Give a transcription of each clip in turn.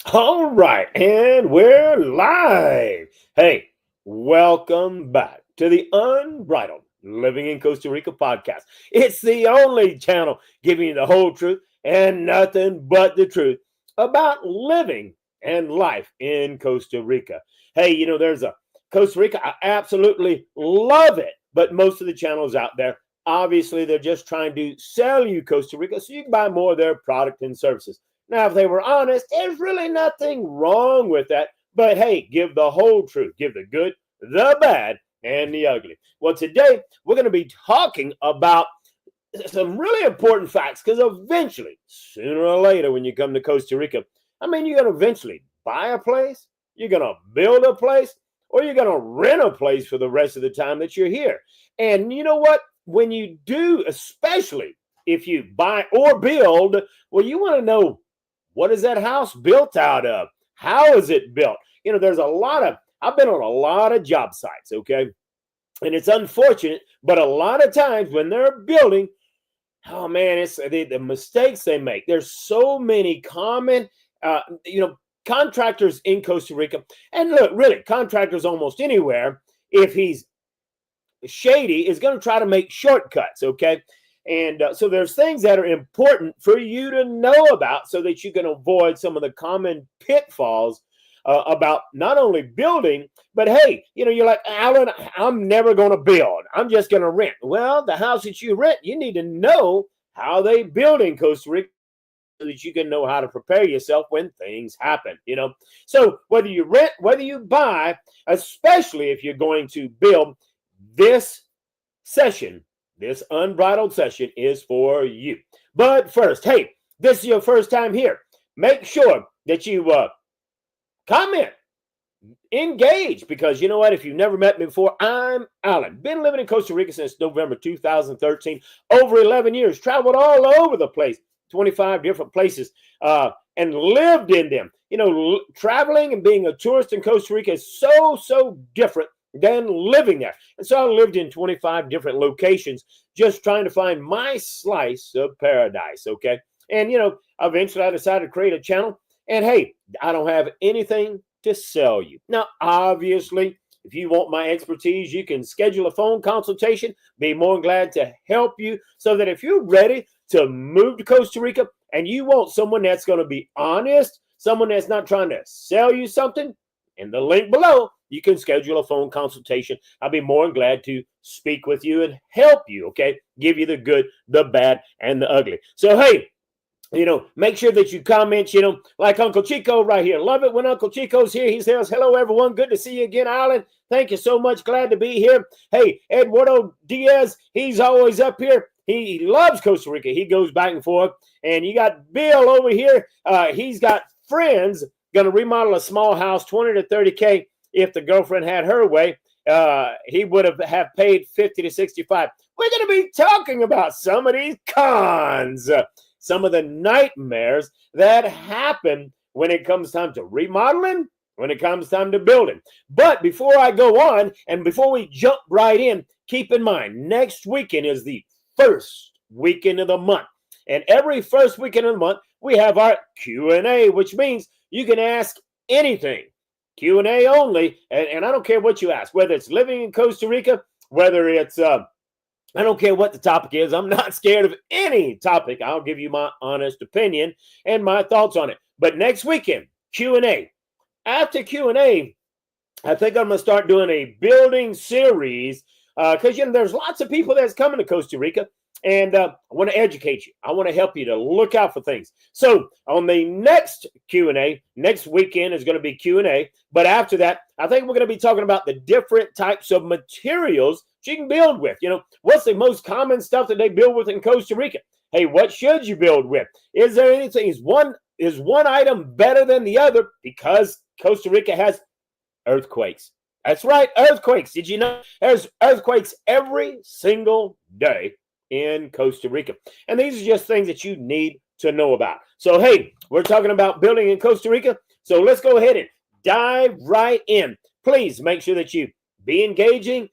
All right, and we're live. Hey, welcome back to the Unbridled Living in Costa Rica podcast. It's the only channel giving you the whole truth and nothing but the truth about living and life in Costa Rica. Hey, there's a Costa Rica. I absolutely love it, but most of the channels out there, obviously, they're just trying to sell you Costa Rica so you can buy more of their product and services. Now, if they were honest, there's really nothing wrong with that. But hey, give the whole truth, give the good, the bad, and the ugly. Well, today we're going to be talking about some really important facts because eventually, sooner or later, when you come to Costa Rica, you're going to eventually buy a place, you're going to build a place, or you're going to rent a place for the rest of the time that you're here. And you know what? When you do, especially if you buy or build, well, you want to know, what is that house built out of? How is it built? There's I've been on a lot of job sites, okay? And it's unfortunate, but a lot of times when they're building, oh man, it's the mistakes they make. There's so many common, contractors in Costa Rica. And look, really, contractors almost anywhere, if he's shady, is going to try to make shortcuts, okay? And so there's things that are important for you to know about so that you can avoid some of the common pitfalls about not only building, but hey, you're like, Alan, I'm never going to build. I'm just going to rent. Well, the house that you rent, you need to know how they build in Costa Rica so that you can know how to prepare yourself when things happen. So whether you rent, whether you buy, especially if you're going to build, this session, this unbridled session is for you. But first, hey, this is your first time here. Make sure that you comment, engage, because you know what? If you've never met me before, I'm Alan. Been living in Costa Rica since November 2013, over 11 years, traveled all over the place, 25 different places, and lived in them. Traveling and being a tourist in Costa Rica is so different than living there. And so I lived in 25 different locations just trying to find my slice of paradise, okay? And, eventually I decided to create a channel. And hey, I don't have anything to sell you. Now, obviously, if you want my expertise, you can schedule a phone consultation. Be more than glad to help you so that if you're ready to move to Costa Rica and you want someone that's going to be honest, someone that's not trying to sell you something, in the link below, you can schedule a phone consultation. I'll be more than glad to speak with you and help you, okay? Give you the good, the bad, and the ugly. So, hey, make sure that you comment, like Uncle Chico right here. Love it when Uncle Chico's here. He says, hello, everyone. Good to see you again, Alan. Thank you so much. Glad to be here. Hey, Eduardo Diaz, he's always up here. He loves Costa Rica. He goes back and forth. And you got Bill over here. He's got friends going to remodel a small house, 20 to 30K. If the girlfriend had her way, he would have paid 50 to 65. We're going to be talking about some of these cons, some of the nightmares that happen when it comes time to remodeling, when it comes time to building. But before I go on and before we jump right in, keep in mind, next weekend is the first weekend of the month. And every first weekend of the month, we have our Q&A, which means you can ask anything. Q&A only, and I don't care what you ask, whether it's living in Costa Rica, whether it's, I don't care what the topic is. I'm not scared of any topic. I'll give you my honest opinion and my thoughts on it. But next weekend, Q&A. After Q&A, I think I'm going to start doing a building series because, there's lots of people that's coming to Costa Rica. And I want to educate you. I want to help you to look out for things. So on the next Q&A, next weekend is going to be Q&A. But after that, I think we're going to be talking about the different types of materials you can build with. What's the most common stuff that they build with in Costa Rica? Hey, what should you build with? Is there anything? Is one item better than the other? Because Costa Rica has earthquakes. That's right, earthquakes. Did you know there's earthquakes every single day in Costa Rica? And these are just things that you need to know about. So, hey, we're talking about building in Costa Rica. So let's go ahead and dive right in. Please make sure that you be engaging,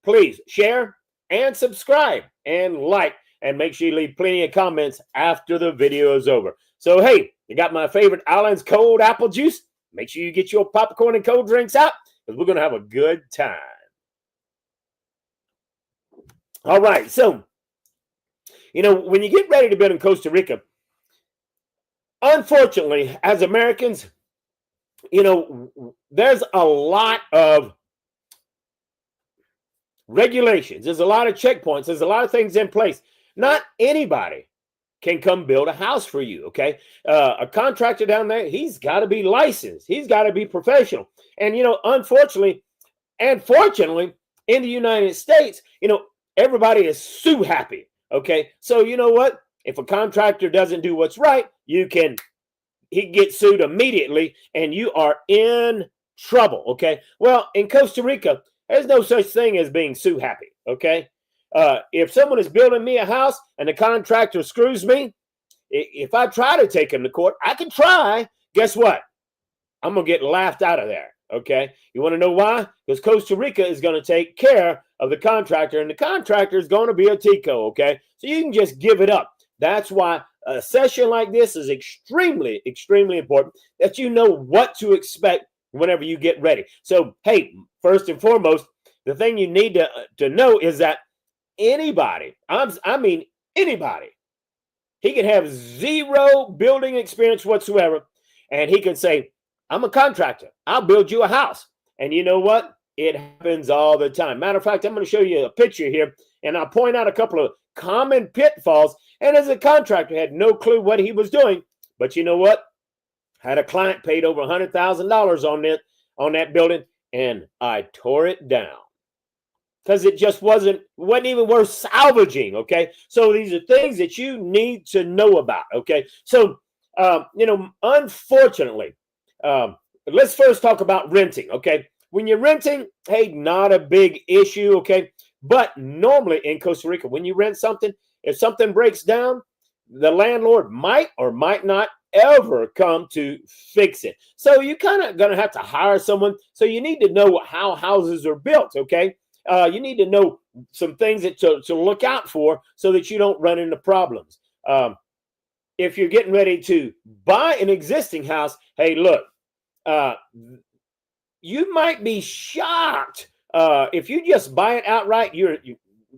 please share and subscribe and like. and make sure you leave plenty of comments after the video is over. So, hey, you got my favorite Island's cold apple juice. Make sure you get your popcorn and cold drinks out because we're going to have a good time. All right. So, when you get ready to build in Costa Rica, unfortunately, as Americans, there's a lot of regulations. There's a lot of checkpoints. There's a lot of things in place. Not anybody can come build a house for you, okay? A contractor down there, he's got to be licensed. He's got to be professional. And, unfortunately and fortunately, in the United States, everybody is sue happy, okay? So you know what? If a contractor doesn't do what's right, he gets sued immediately and you are in trouble, okay? Well, in Costa Rica, there's no such thing as being sue happy, okay? If someone is building me a house and the contractor screws me, if I try to take him to court, I can try. Guess what? I'm going to get laughed out of there, okay? You want to know why? Because Costa Rica is going to take care of the contractor, and the contractor is going to be a Tico, okay? So you can just give it up. That's why a session like this is extremely, extremely important, that you know what to expect whenever you get ready. So, hey, first and foremost, the thing you need to know is that anybody, I mean anybody, he can have zero building experience whatsoever, and he can say, I'm a contractor. I'll build you a house. And you know what? It happens all the time. Matter of fact, I'm going to show you a picture here, and I'll point out a couple of common pitfalls. And as a contractor, had no clue what he was doing. But you know what? Had a client paid over $100,000 on that building, and I tore it down because it just wasn't even worth salvaging. Okay, so these are things that you need to know about. Okay, so unfortunately, let's first talk about renting. Okay, when you're renting, hey, not a big issue. Okay, but normally in Costa Rica, when you rent something, if something breaks down, the landlord might or might not ever come to fix it. So you kind of going to have to hire someone. So you need to know how houses are built, okay? You need to know some things to look out for so that you don't run into problems. If you're getting ready to buy an existing house, hey, look, you might be shocked if you just buy it outright. You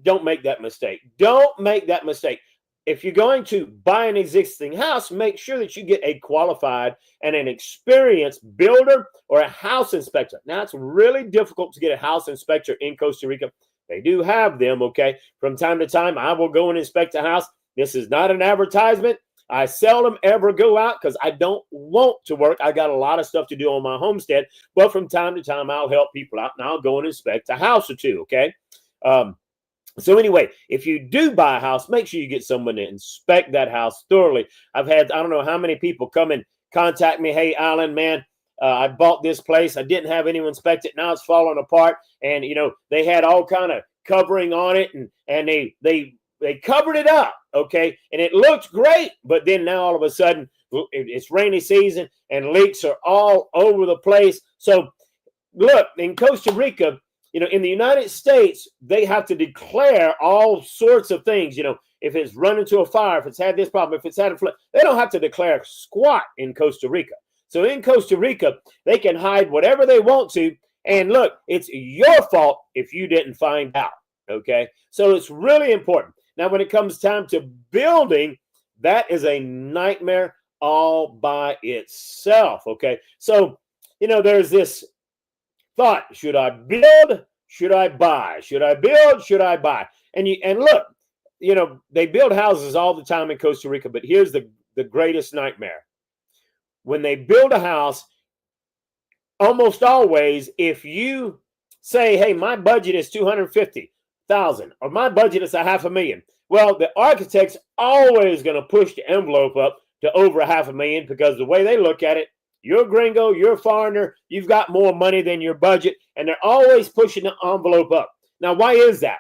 don't make that mistake. Don't make that mistake. If you're going to buy an existing house, make sure that you get a qualified and an experienced builder or a house inspector. Now, it's really difficult to get a house inspector in Costa Rica. They do have them, okay? From time to time, I will go and inspect a house. This is not an advertisement. I seldom ever go out because I don't want to work. I got a lot of stuff to do on my homestead. But from time to time, I'll help people out, and I'll go and inspect a house or two, okay? So anyway, if you do buy a house, make sure you get someone to inspect that house thoroughly. I've had, I don't know how many people come and contact me. Hey, Alan, man, I bought this place. I didn't have anyone inspect it. Now it's falling apart. And, they had all kind of covering on it, and they covered it up, okay? And it looked great. But then now all of a sudden, it's rainy season and leaks are all over the place. So look, in Costa Rica, in the United States, they have to declare all sorts of things. If it's run into a fire, if it's had this problem, if it's had a flood, they don't have to declare squat in Costa Rica. So in Costa Rica, they can hide whatever they want to. And look, it's your fault if you didn't find out. Okay. So it's really important. Now, when it comes time to building, that is a nightmare all by itself. Okay. So, there's this thought, should I build? Should I buy? Should I build? Should I buy? And look, they build houses all the time in Costa Rica, but here's the greatest nightmare. When they build a house, almost always, if you say, hey, my budget is $250,000 or my budget is $500,000, well, the architect's always going to push the envelope up to over $500,000 because the way they look at it, you're a gringo, you're a foreigner, you've got more money than your budget, and they're always pushing the envelope up. Now, why is that?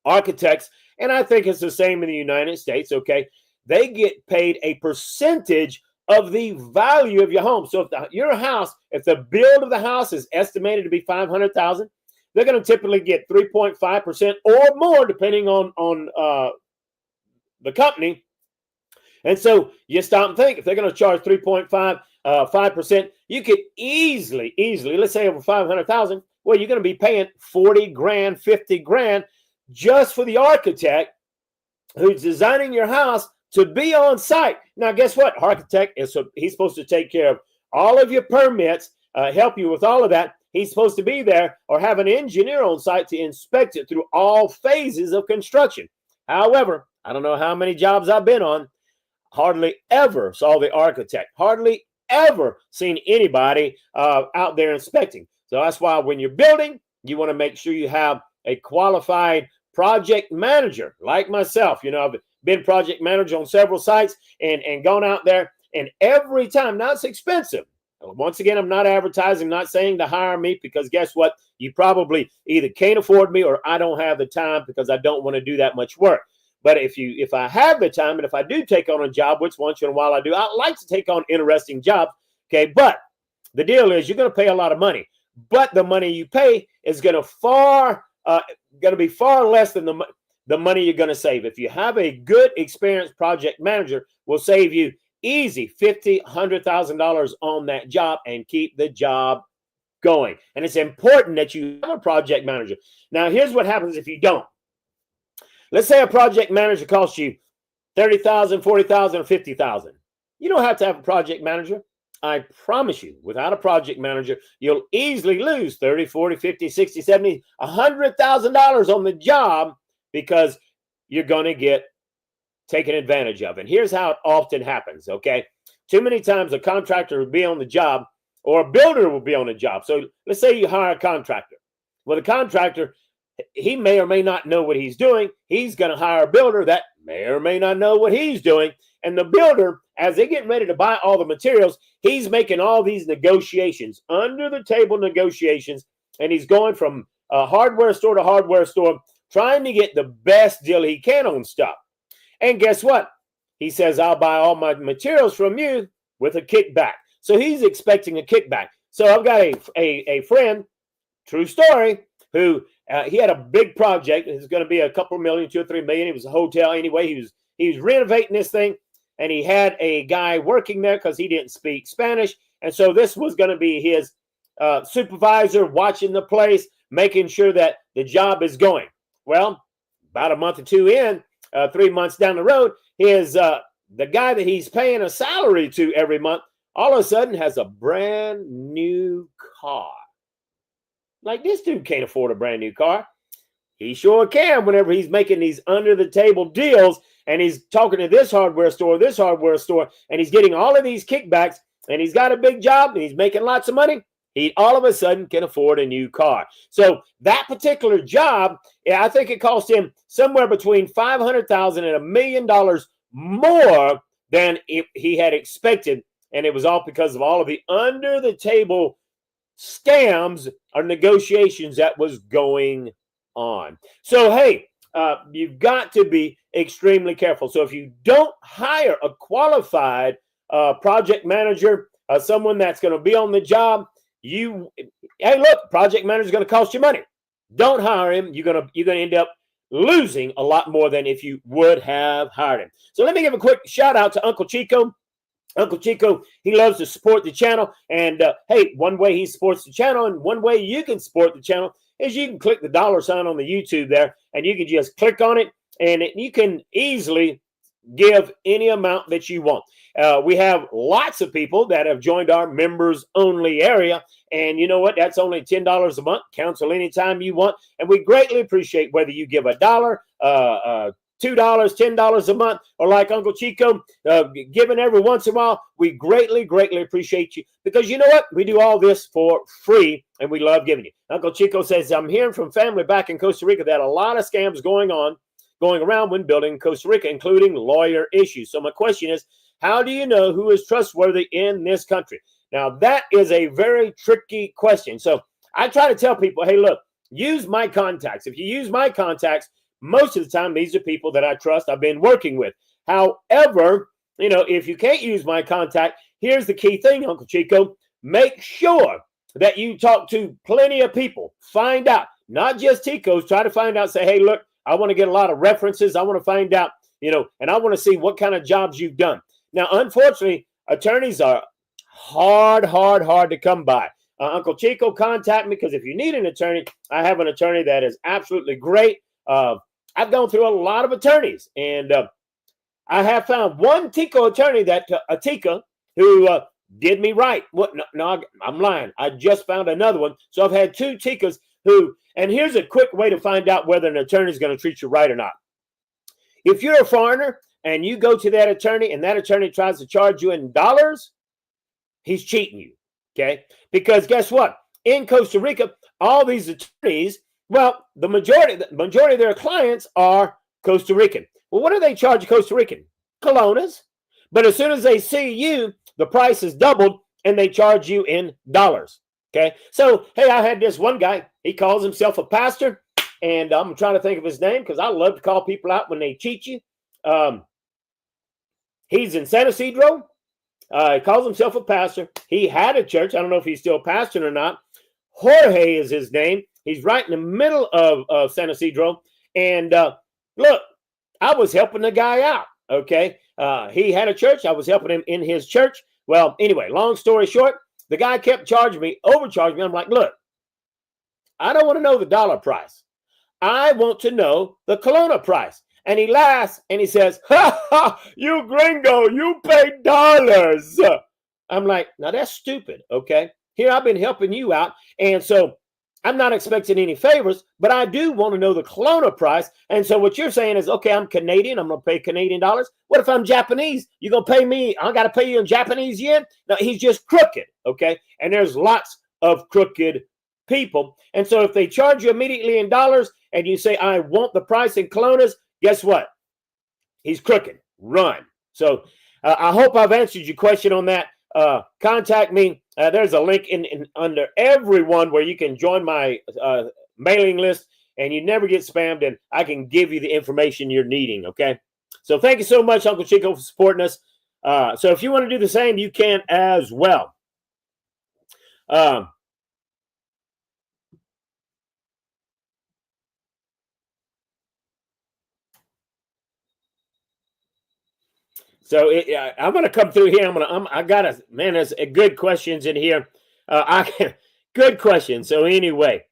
Architects, and I think it's the same in the United States, okay, they get paid a percentage of the value of your home. So if your house, if the build of the house is estimated to be $500,000, they're going to typically get 3.5% or more, depending on the company. And so you stop and think, if they're going to charge 3.5%, you could easily, let's say over 500,000, well, you're going to be paying 40 grand, 50 grand just for the architect who's designing your house to be on site. Now, guess what? Architect he's supposed to take care of all of your permits, help you with all of that. He's supposed to be there or have an engineer on site to inspect it through all phases of construction. However, I don't know how many jobs I've been on, hardly ever saw the architect, hardly ever seen anybody out there inspecting. So that's why when you're building, you want to make sure you have a qualified project manager like myself. You know, I've been project manager on several sites and gone out there, and every time, now it's expensive. Once again, I'm not advertising, not saying to hire me, because guess what? You probably either can't afford me or I don't have the time because I don't want to do that much work. But if I have the time and if I do take on a job, which once in a while I do, I like to take on interesting jobs. Okay, but the deal is you're going to pay a lot of money, but the money you pay is going to be far less than the money you're going to save. If you have a good, experienced project manager, will save you easy $50,000, $100,000 on that job and keep the job going. And it's important that you have a project manager. Now, here's what happens if you don't. Let's say a project manager costs you $30,000, $40,000, or $50,000. You don't have to have a project manager. I promise you, without a project manager, you'll easily lose $30,000, $40,000, $50,000, $60,000, $70,000, $100,000 on the job because you're going to get taken advantage of. And here's how it often happens, okay? Too many times a contractor will be on the job or a builder will be on the job. So let's say you hire a contractor. Well, the contractor, he may or may not know what he's doing. He's going to hire a builder that may or may not know what he's doing. And the builder, as they get ready to buy all the materials, he's making all these negotiations, under the table negotiations, and he's going from a hardware store to hardware store, trying to get the best deal he can on stuff. And guess what? He says, I'll buy all my materials from you with a kickback. So he's expecting a kickback. So I've got a friend, true story, who he had a big project. It's going to be a couple million, 2 or 3 million. It was a hotel anyway. He was renovating this thing, and he had a guy working there because he didn't speak Spanish. And so this was going to be his supervisor watching the place, making sure that the job is going. Well, about a month or two in, 3 months down the road, the guy that he's paying a salary to every month, all of a sudden has a brand new car. Like, this dude can't afford a brand new car. He sure can whenever he's making these under the table deals and he's talking to this hardware store, and he's getting all of these kickbacks, and he's got a big job and he's making lots of money. He all of a sudden can afford a new car. So that particular job, I think it cost him somewhere between $500,000 and $1 million more than he had expected. And it was all because of all of the under the table scams or negotiations that was going on. So, hey, you've got to be extremely careful. So if you don't hire a qualified project manager, someone that's going to be on the job, hey, look, project manager is going to cost you money. Don't hire him. You're going to end up losing a lot more than if you would have hired him. So let me give a quick shout out to Uncle Chico. Uncle Chico, he loves to support the channel. And hey, one way he supports the channel and one way you can support the channel is you can click the dollar sign on the YouTube there, and you can just click on it, and you can easily give any amount that you want. We have lots of people that have joined our members only area. And you know what? That's only $10 a month. Cancel anytime you want. And we greatly appreciate whether you give $1, $2, $10 a month, or like Uncle Chico, giving every once in a while. We greatly, greatly appreciate you, because you know what? We do all this for free, and we love giving you. Uncle Chico says, I'm hearing from family back in Costa Rica that a lot of scams going around when building in Costa Rica, including lawyer issues. So my question is, how do you know who is trustworthy in this country? Now, that is a very tricky question. So I try to tell people, hey, look, use my contacts. If you use my contacts, most of the time, these are people that I trust, I've been working with. However, you know, if you can't use my contact, here's the key thing, Uncle Chico. Make sure that you talk to plenty of people. Find out, not just Ticos. Try to find out, say, hey, look, I want to get a lot of references. I want to find out, and I want to see what kind of jobs you've done. Now, unfortunately, attorneys are hard to come by. Uncle Chico, contact me, because if you need an attorney, I have an attorney that is absolutely great. I've gone through a lot of attorneys, and I have found one Tico attorney who did me right. What? No, I'm lying. I just found another one. So I've had two Ticas who, and here's a quick way to find out whether an attorney is going to treat you right or not. If you're a foreigner and you go to that attorney and that attorney tries to charge you in dollars, he's cheating you, okay? Because guess what? In Costa Rica, all these attorneys, well, the majority of their clients are Costa Rican. Well, what do they charge a Costa Rican? Colonas. But as soon as they see you, the price is doubled and they charge you in dollars. Okay. So, hey, I had this one guy. He calls himself a pastor, and I'm trying to think of his name because I love to call people out when they cheat you. He's in San Isidro. He calls himself a pastor. He had a church. I don't know if he's still pastoring or not. Jorge is his name. He's right in the middle of San Isidro. And look, I was helping the guy out. Okay. He had a church. I was helping him in his church. Well, anyway, long story short, the guy kept overcharging me. I'm like, look, I don't want to know the dollar price. I want to know the Kelowna price. And he laughs and he says, ha ha, you gringo, you pay dollars. I'm like, now that's stupid. Okay. Here I've been helping you out. And so I'm not expecting any favors, but I do want to know the Kelowna price. And so what you're saying is, okay, I'm Canadian. I'm going to pay Canadian dollars. What if I'm Japanese? You're going to pay me. I got to pay you in Japanese yen? No, he's just crooked. Okay. And there's lots of crooked people. And so if they charge you immediately in dollars and you say, I want the price in Kelownas, guess what? He's crooked. Run. So I hope I've answered your question on that. Contact me. There's a link in under everyone where you can join my mailing list and you never get spammed, and I can give you the information you're needing. Okay. So thank you so much, Uncle Chico, for supporting us. So if you want to do the same, you can as well. So I'm going to come through here. I got there's good questions in here. Good questions. So anyway,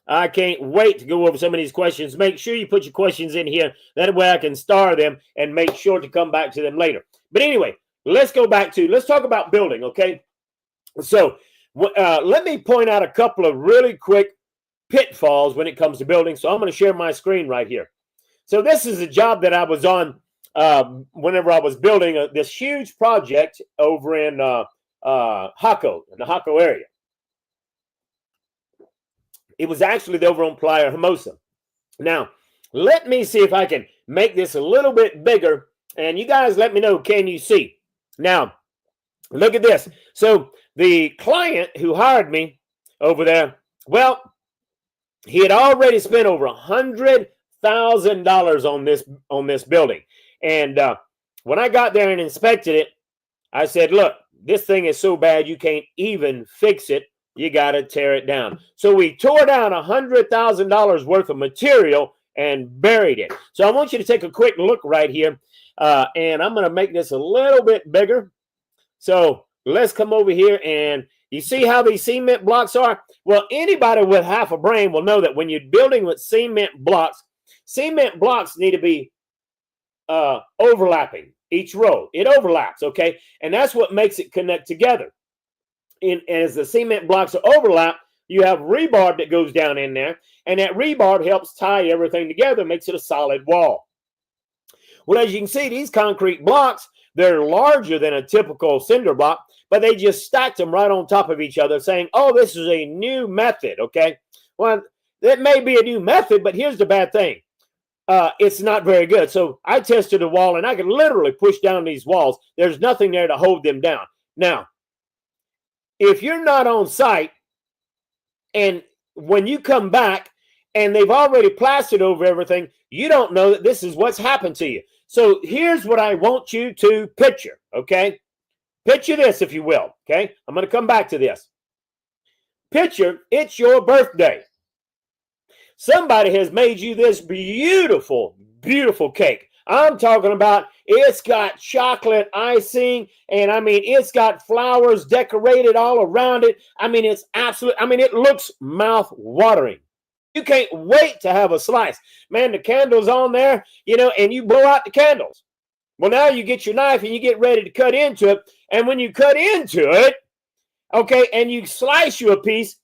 I can't wait to go over some of these questions. Make sure you put your questions in here. That way I can star them and make sure to come back to them later. But anyway, let's talk about building. Okay. So let me point out a couple of really quick pitfalls when it comes to building. So I'm going to share my screen right here. So this is a job that I was on whenever I was building this huge project over in Jaco, in the Jaco area. It was actually over on Playa Hermosa. Now, let me see if I can make this a little bit bigger, and you guys let me know, can you see? Now, look at this. So the client who hired me over there, well, he had already spent over $100,000 on this building. And when I got there and inspected it, I said, look, this thing is so bad you can't even fix it. You got to tear it down. So we tore down $100,000 worth of material and buried it. So I want you to take a quick look right here. And I'm going to make this a little bit bigger. So let's come over here, and you see how these cement blocks are? Well, anybody with half a brain will know that when you're building with cement blocks need to be overlapping each row. It overlaps, okay? And that's what makes it connect together. And as the cement blocks are overlap, you have rebar that goes down in there, and that rebar helps tie everything together, makes it a solid wall. Well, as you can see, these concrete blocks, they're larger than a typical cinder block, but they just stacked them right on top of each other, saying, oh, this is a new method, okay? Well, that may be a new method, but here's the bad thing. It's not very good. So I tested the wall, and I could literally push down these walls. There's nothing there to hold them down. Now, if you're not on site, and when you come back and they've already plastered over everything, you don't know that this is what's happened to you. So here's what I want you to picture, okay? Picture this, if you will, okay? I'm going to come back to this. Picture it's your birthday. Somebody has made you this beautiful, beautiful cake. I'm talking about it's got chocolate icing, and I mean, it's got flowers decorated all around it. I mean, it's absolute. I mean, it looks mouth-watering. You can't wait to have a slice. Man, the candle's on there, and you blow out the candles. Well, now you get your knife and you get ready to cut into it. And when you cut into it, okay, and you slice you a piece,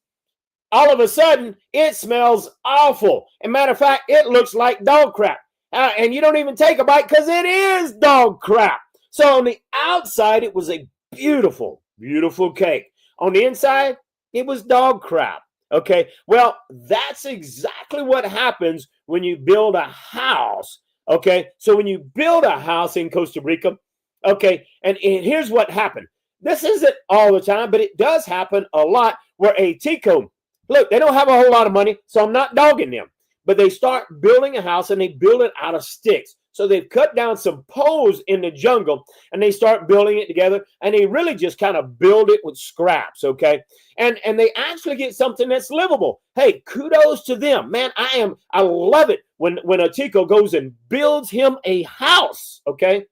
all of a sudden, it smells awful. As a matter of fact, it looks like dog crap. And you don't even take a bite because it is dog crap. So on the outside, it was a beautiful, beautiful cake. On the inside, it was dog crap. Okay, well, that's exactly what happens when you build a house. Okay, so when you build a house in Costa Rica, okay, and here's what happened. This isn't all the time, but it does happen a lot where a Tico, look, they don't have a whole lot of money, so I'm not dogging them. But they start building a house and they build it out of sticks. So they've cut down some poles in the jungle and they start building it together, and they really just kind of build it with scraps, okay? And they actually get something that's livable. Hey, kudos to them. Man, I love it when a Tico goes and builds him a house, okay?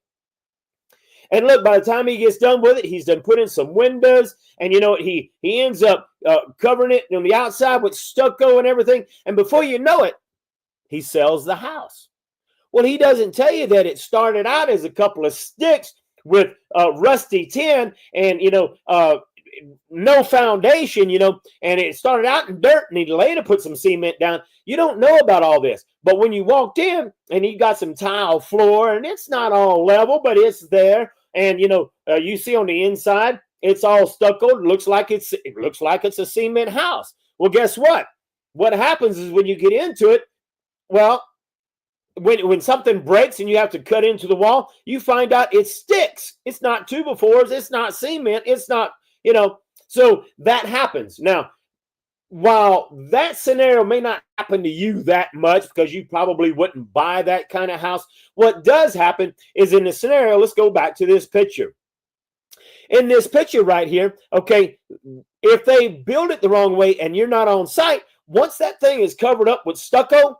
And look, by the time he gets done with it, he's done put in some windows, and he ends up covering it on the outside with stucco and everything. And before you know it, he sells the house. Well, he doesn't tell you that it started out as a couple of sticks with rusty tin and, no foundation, and it started out in dirt, and he later put some cement down. You don't know about all this. But when you walked in and he got some tile floor, and it's not all level, but it's there. And, you see on the inside, it's all stucco. It looks like it's a cement house. Well, guess what? What happens is when you get into it, well, when something breaks and you have to cut into the wall, you find out it's sticks. It's not 2x4s. It's not cement. It's not, so that happens. Now, while that scenario may not happen to you that much because you probably wouldn't buy that kind of house, what does happen is in the scenario, let's go back to this picture. In this picture right here, okay, if they build it the wrong way and you're not on site, once that thing is covered up with stucco,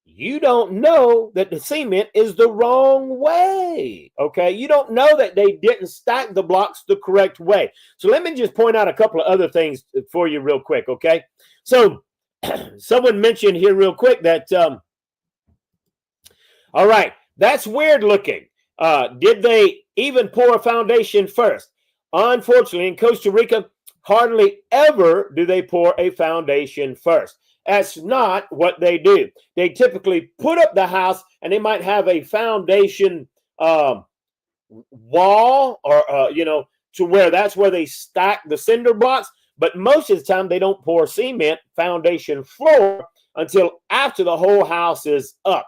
you don't know that the cement is the wrong way, okay? You don't know that they didn't stack the blocks the correct way. So let me just point out a couple of other things for you real quick, okay? So someone mentioned here real quick that, all right, that's weird looking. Did they even pour a foundation first? Unfortunately, in Costa Rica, hardly ever do they pour a foundation first. That's not what they do. They typically put up the house, and they might have a foundation wall or, to where that's where they stack the cinder blocks. But most of the time, they don't pour cement foundation floor until after the whole house is up.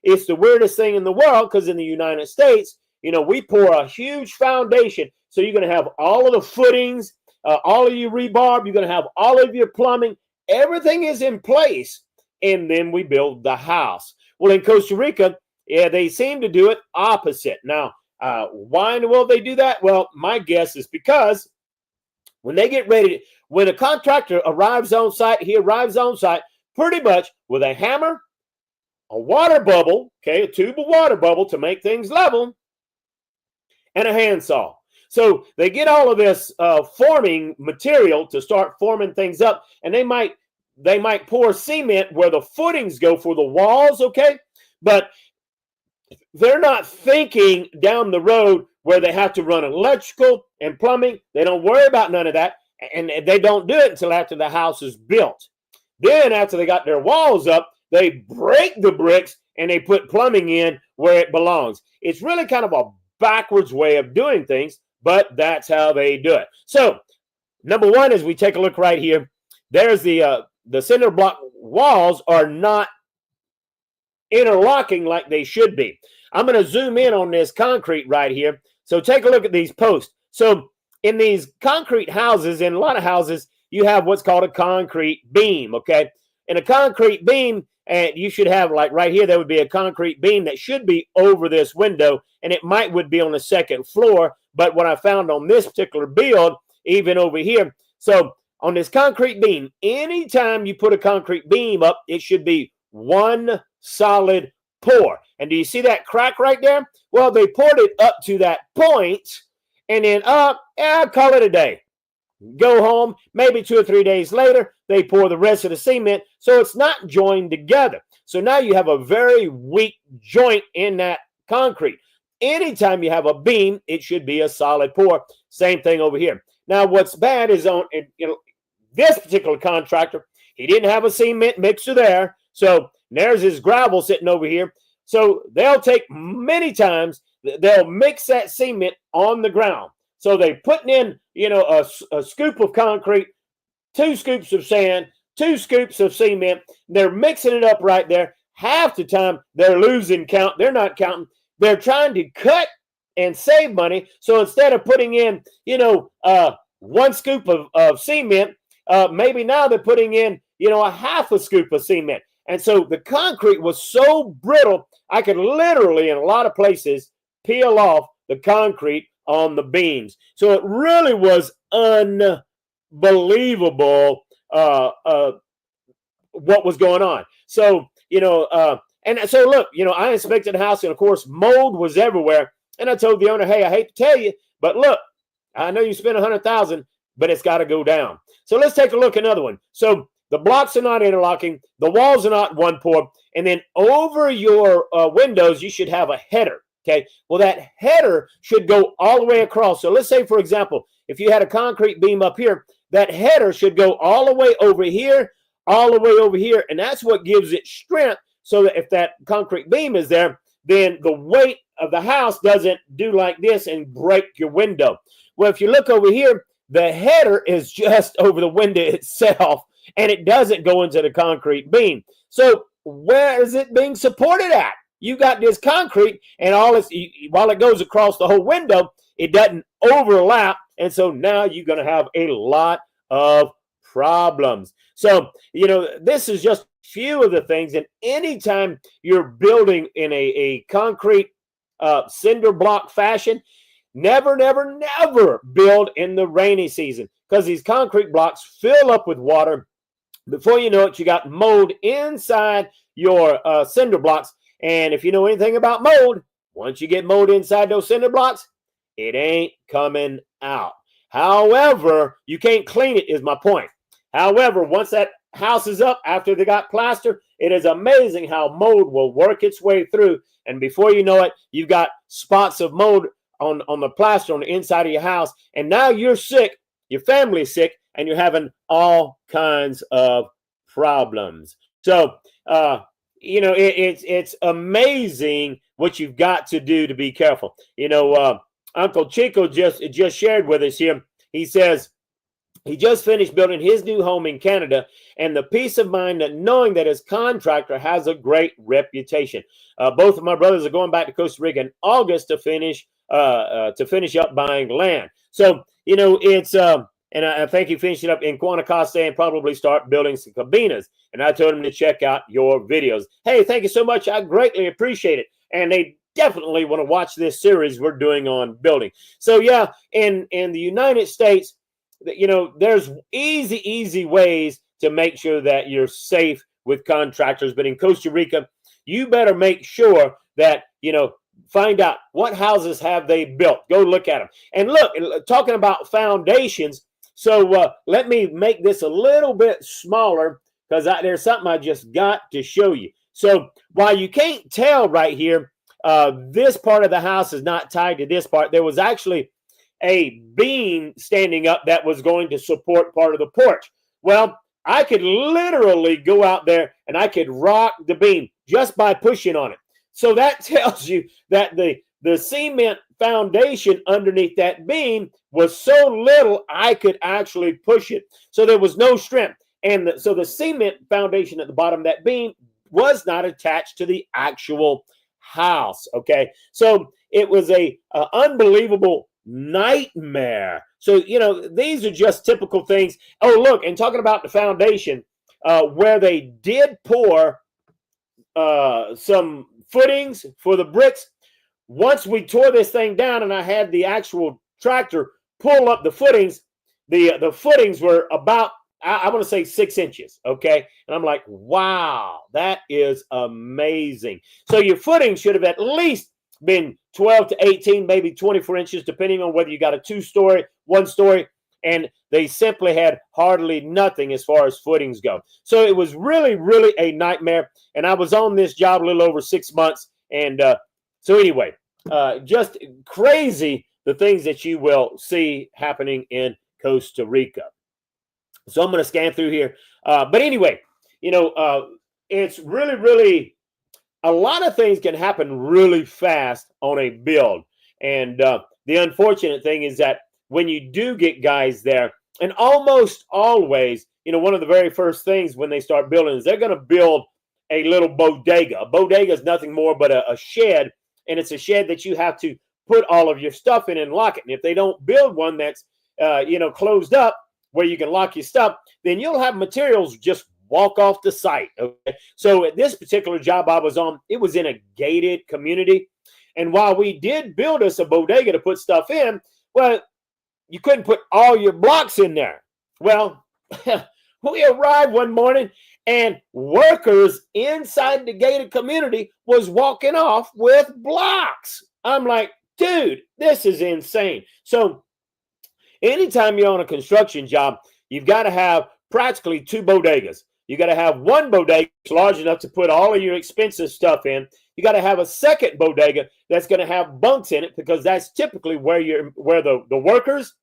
It's the weirdest thing in the world because in the United States, we pour a huge foundation. So you're going to have all of the footings, all of your rebarb. You're going to have all of your plumbing. Everything is in place, and then we build the house. Well, in Costa Rica, yeah, they seem to do it opposite. Now, why in the world they do that? Well, my guess is because when they get ready, when a contractor arrives on site, he arrives on site pretty much with a hammer, a water bubble, okay, a tube of water bubble to make things level, and a handsaw. So they get all of this forming material to start forming things up, and they might pour cement where the footings go for the walls, okay? But they're not thinking down the road where they have to run electrical and plumbing. They don't worry about none of that, and they don't do it until after the house is built. Then after they got their walls up, they break the bricks and they put plumbing in where it belongs. It's really kind of a backwards way of doing things, but that's how they do it. So, number one, as we take a look right here, there's the cinder block walls are not interlocking like they should be. I'm going to zoom in on this concrete right here. So take a look at these posts. So in these concrete houses, in a lot of houses, you have what's called a concrete beam, okay? And a concrete beam, and you should have, like right here, there would be a concrete beam that should be over this window, and it would be on the second floor. But what I found on this particular build, even over here, so on this concrete beam, anytime you put a concrete beam up, it should be one solid pour. And do you see that crack right there? Well, they poured it up to that point, and then call it a day. Go home, maybe 2 or 3 days later, they pour the rest of the cement, so it's not joined together. So now you have a very weak joint in that concrete. Anytime you have a beam, it should be a solid pour. Same thing over here. Now, what's bad is on this particular contractor, he didn't have a cement mixer there, so there's his gravel sitting over here. So they'll take many times, they'll mix that cement on the ground. So they putting in, a scoop of concrete, 2 scoops of sand, 2 scoops of cement. They're mixing it up right there. Half the time they're losing count. They're not counting. They're trying to cut and save money. So instead of putting in, 1 scoop of cement, maybe now they're putting in, a half a scoop of cement. And so the concrete was so brittle, I could literally, in a lot of places, peel off the concrete on the beams. So it really was unbelievable what was going on. So, and so look, I inspected the house, and of course, mold was everywhere. And I told the owner, hey, I hate to tell you, but look, I know you spent $100,000, but it's got to go down. So let's take a look at another one. So the blocks are not interlocking, the walls are not one pour, and then over your windows, you should have a header. Okay, well, that header should go all the way across. So let's say, for example, if you had a concrete beam up here, that header should go all the way over here, all the way over here, and that's what gives it strength, so that if that concrete beam is there, then the weight of the house doesn't do like this and break your window. Well, if you look over here, the header is just over the window itself, and it doesn't go into the concrete beam. So where is it being supported at? You got this concrete, and while it goes across the whole window, it doesn't overlap, and so now you're going to have a lot of problems. So, this is just a few of the things, and anytime you're building in a concrete cinder block fashion, never build in the rainy season, because these concrete blocks fill up with water. Before you know it, you got mold inside your cinder blocks. And if you know anything about mold, once you get mold inside those cinder blocks, it ain't coming out. However, you can't clean it, is my point. However, once that house is up, after they got plaster, it is amazing how mold will work its way through. And before you know it, you've got spots of mold on the plaster on the inside of your house. And now you're sick, your family's sick, and you're having all kinds of problems. So, it's amazing what you've got to do to be careful. Uncle Chico just shared with us here. He says he just finished building his new home in Canada, and the peace of mind that knowing that his contractor has a great reputation. Both of my brothers are going back to Costa Rica in August to finish up buying land. So it's and I think he finished it up in Guanacaste and probably start building some cabinas. And I told him to check out your videos. Hey, thank you so much. I greatly appreciate it. And they definitely want to watch this series we're doing on building. So yeah, in the United States, there's easy ways to make sure that you're safe with contractors. But in Costa Rica, you better make sure that, find out what houses have they built. Go look at them. And look, talking about foundations, so let me make this a little bit smaller, because there's something I just got to show you. So while you can't tell right here, this part of the house is not tied to this part. There was actually a beam standing up that was going to support part of the porch. Well, I could literally go out there and I could rock the beam just by pushing on it. So that tells you that the cement foundation underneath that beam was so little I could actually push it. So there was no strength. And so the cement foundation at the bottom of that beam was not attached to the actual house. Okay. So it was a unbelievable nightmare. So, these are just typical things. Oh, look, and talking about the foundation, where they did pour some footings for the bricks. Once we tore this thing down and I had the actual tractor pull up the footings, the footings were about I want to say 6 inches. Okay. And I'm like, wow, that is amazing. So your footing should have at least been 12 to 18, maybe 24 inches, depending on whether you got a 2-story, 1-story, and they simply had hardly nothing as far as footings go. So it was really, really a nightmare. And I was on this job a little over 6 months. And so anyway, just crazy the things that you will see happening in Costa Rica. So I'm going to scan through here. But anyway, it's really, really, a lot of things can happen really fast on a build. And the unfortunate thing is that when you do get guys there, and almost always, one of the very first things when they start building is they're going to build a little bodega. A bodega is nothing more but a shed, and it's a shed that you have to put all of your stuff in and lock it. And if they don't build one that's, closed up where you can lock your stuff, then you'll have materials just walk off the site. Okay? So at this particular job I was on, it was in a gated community. And while we did build us a bodega to put stuff in, well, you couldn't put all your blocks in there. Well, we arrived one morning and workers inside the gated community was walking off with blocks. I'm like, dude, this is insane. So anytime you're on a construction job, you've got to have practically 2 bodegas. You got to have one bodega large enough to put all of your expensive stuff in. You got to have a second bodega that's going to have bunks in it, because that's typically where the workers,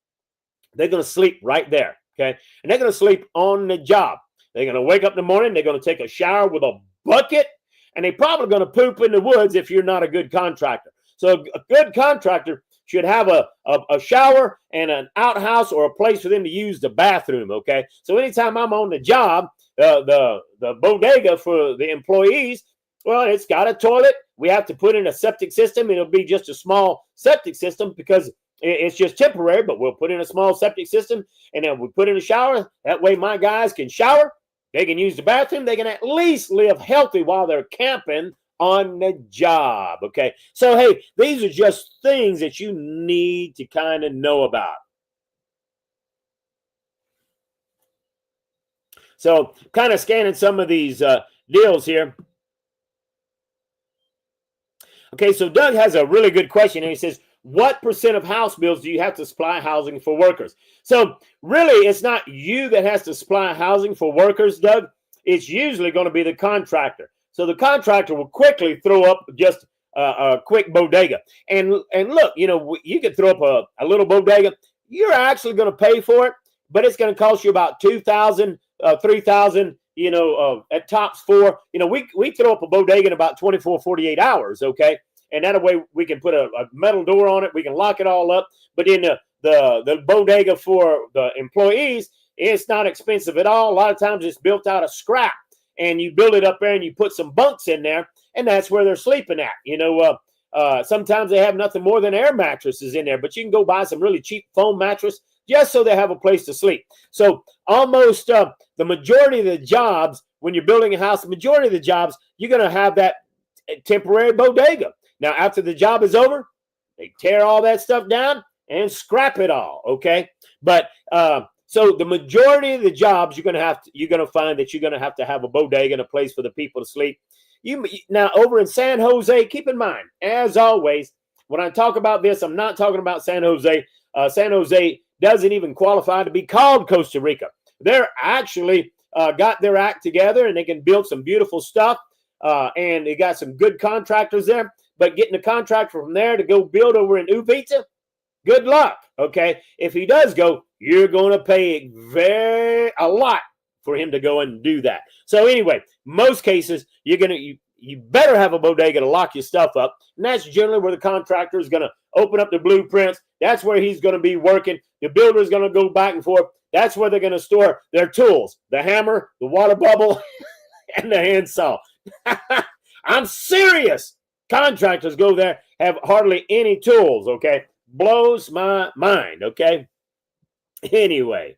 they're going to sleep right there. Okay. And they're going to sleep on the job. They're going to wake up in the morning. They're going to take a shower with a bucket, and they're probably going to poop in the woods if you're not a good contractor. So a good contractor should have a shower and an outhouse or a place for them to use the bathroom. Okay. So anytime I'm on the job, the bodega for the employees, well, it's got a toilet. We have to put in a septic system. It'll be just a small septic system because it's just temporary, but we'll put in a small septic system, and then we put in a shower. That way my guys can shower. They can use the bathroom. They can at least live healthy while they're camping on the job. Okay. So, hey, these are just things that you need to kind of know about. So kind of scanning some of these deals here. Okay, so Doug has a really good question, and he says, what percent of house builds do you have to supply housing for workers? So really, it's not you that has to supply housing for workers, Doug. It's usually going to be the contractor. So the contractor will quickly throw up just a quick bodega. And look, you could throw up a little bodega. You're actually going to pay for it, but it's going to cost you about $2,000, $3,000, at tops $4,000. We throw up a bodega in about 24, 48 hours, okay? And that way we can put a metal door on it. We can lock it all up. But in the bodega for the employees, it's not expensive at all. A lot of times it's built out of scrap. And you build it up there and you put some bunks in there, and that's where they're sleeping at. Sometimes they have nothing more than air mattresses in there, but you can go buy some really cheap foam mattress just so they have a place to sleep. So almost the majority of the jobs, when you're building a house, the majority of the jobs, you're going to have that temporary bodega. Now, after the job is over, they tear all that stuff down and scrap it all. Okay. But, so the majority of the jobs you're going to find that you're going to have a bodega and a place for the people to sleep. Now over in San Jose, keep in mind, as always, when I talk about this, I'm not talking about San Jose. San Jose doesn't even qualify to be called Costa Rica. They're actually got their act together, and they can build some beautiful stuff. And they got some good contractors there. But getting a contractor from there to go build over in Uvita, good luck. Okay, if he does go, you're going to pay a lot for him to go and do that. So anyway, most cases you better have a bodega to lock your stuff up, and that's generally where the contractor is going to open up the blueprints. That's where he's going to be working. The builder is going to go back and forth. That's where they're going to store their tools: the hammer, the water bubble, and the handsaw. I'm serious. Contractors go there, have hardly any tools. Okay. Blows my mind, okay? Anyway.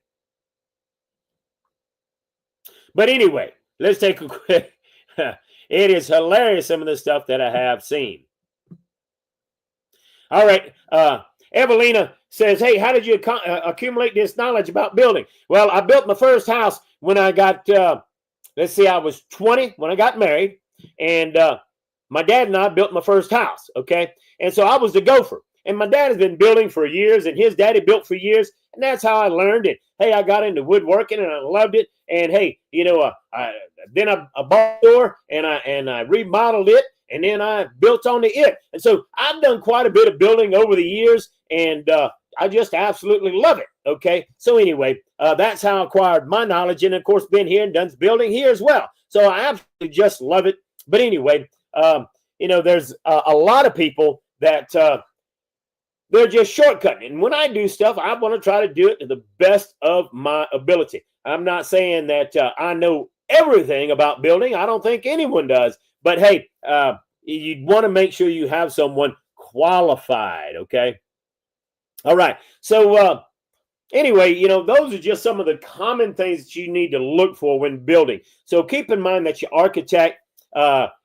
But anyway, let's take a quick. It is hilarious, some of the stuff that I have seen. All right. Evelina says, hey, how did you accumulate this knowledge about building? Well, I built my first house when I got, let's see, I was 20 when I got married. And my dad and I built my first house, okay? And so I was the gopher. And my dad has been building for years, and his daddy built for years. And that's how I learned it. Hey, I got into woodworking, and I loved it. And, hey, you know, then I bought a door, and I remodeled it, and then I built onto it. And so I've done quite a bit of building over the years, and I just absolutely love it, okay? So anyway, that's how I acquired my knowledge, and, of course, been here and done building here as well. So I absolutely just love it. But anyway, you know, there's a lot of people that they're just shortcutting. And when I do stuff, I want to try to do it to the best of my ability. I'm not saying that I know everything about building. I don't think anyone does. But, hey, you want to make sure you have someone qualified, okay? All right. So, anyway, you know, those are just some of the common things that you need to look for when building. So keep in mind that your architect,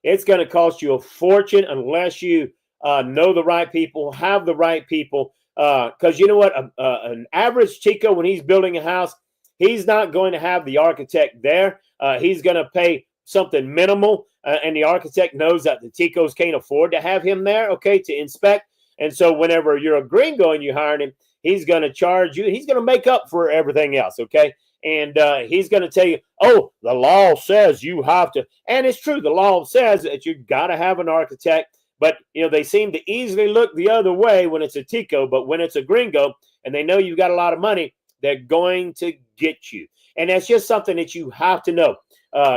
it's going to cost you a fortune unless you know the right people, have the right people. Because you know what? An average Chico, when he's building a house, he's not going to have the architect there. He's going to pay something minimal. And the architect knows that the Ticos can't afford to have him there, okay, to inspect. And so whenever you're a gringo and you're hiring him, he's going to charge you. He's going to make up for everything else, okay? And he's going to tell you, oh, the law says you have to. And it's true. The law says that you got to have an architect. But, you know, they seem to easily look the other way when it's a Tico. But when it's a gringo and they know you've got a lot of money, they're going to get you. And that's just something that you have to know.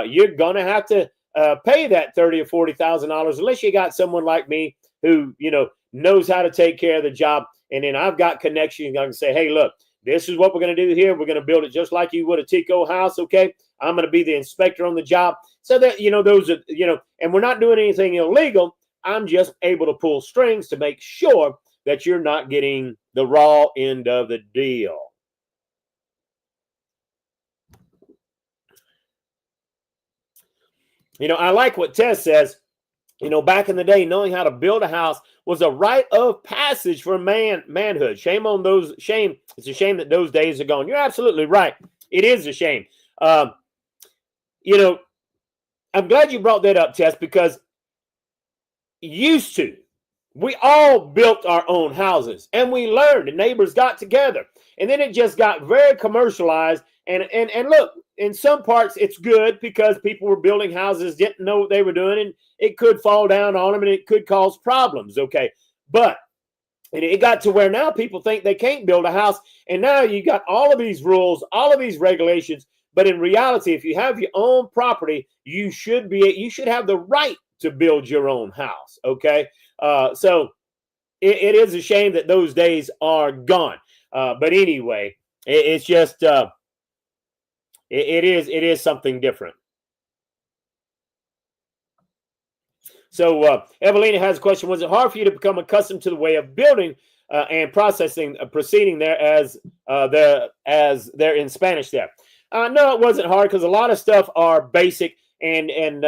You're going to have to pay that $30,000 or $40,000 unless you got someone like me who, you know, knows how to take care of the job. And then I've got connections. I can say, hey, look, this is what we're going to do here. We're going to build it just like you would a Tico house, okay? I'm going to be the inspector on the job. So that, you know, those are, you know, and we're not doing anything illegal. I'm just able to pull strings to make sure that you're not getting the raw end of the deal. You know, I like what Tess says. You know, back in the day, knowing how to build a house was a rite of passage for manhood. Shame on those. Shame. It's a shame that those days are gone. You're absolutely right. It is a shame. You know, I'm glad you brought that up, Tess, because used to, we all built our own houses and we learned. The neighbors got together, and then it just got very commercialized. And look, in some parts it's good because people were building houses, didn't know what they were doing, and it could fall down on them and it could cause problems. Okay. But and it got to where now people think they can't build a house. And now you got all of these rules, all of these regulations. But in reality, if you have your own property, you should have the right to build your own house. Okay. So it is a shame that those days are gone. But anyway, it's just, it is something different. So Evelina has a question. Was it hard for you to become accustomed to the way of building and proceeding there as they're in Spanish there? No, it wasn't hard because a lot of stuff are basic, and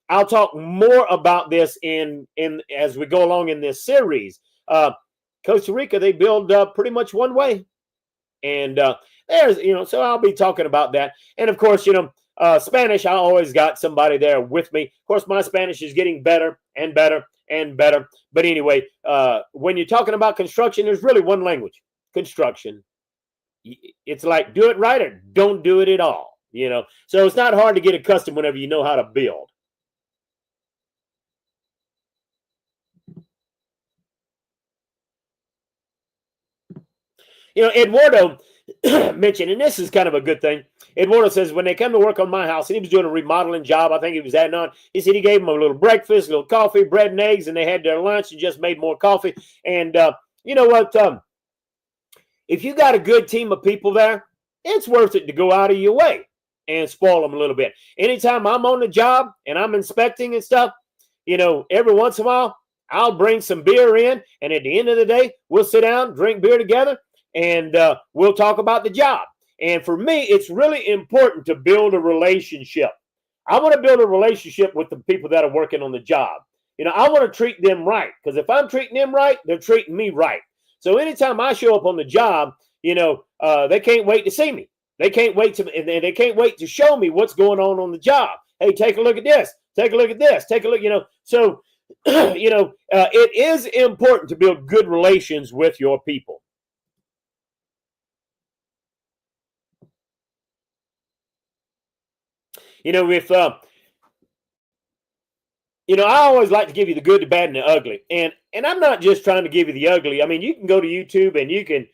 I'll talk more about this in as we go along in this series. Costa Rica, they build pretty much one way, and there's, you know, so I'll be talking about that. And of course, you know, Spanish, I always got somebody there with me. Of course, my Spanish is getting better and better and better. But anyway, when you're talking about construction, there's really one language: construction. It's like do it right or don't do it at all, you know. So it's not hard to get accustomed whenever you know how to build. You know, Eduardo mentioned, and this is kind of a good thing. Eduardo says, when they come to work on my house, and he was doing a remodeling job, I think he was adding on. He said he gave them a little breakfast, a little coffee, bread and eggs, and they had their lunch and just made more coffee. And you know what? If you got a good team of people there, it's worth it to go out of your way and spoil them a little bit. Anytime I'm on the job and I'm inspecting and stuff, you know, every once in a while, I'll bring some beer in, and at the end of the day, we'll sit down, drink beer together, and we'll talk about the job. And for me, it's really important to build a relationship. I want to build a relationship with the people that are working on the job. You know, I want to treat them right, because if I'm treating them right, they're treating me right. So anytime I show up on the job, they can't wait to see me. They can't wait to show me what's going on the job. Hey, take a look at this. Take a look at this. Take a look. So it is important to build good relations with your people. I always like to give you the good, the bad, and the ugly. And I'm not just trying to give you the ugly. I mean, you can go to YouTube and you can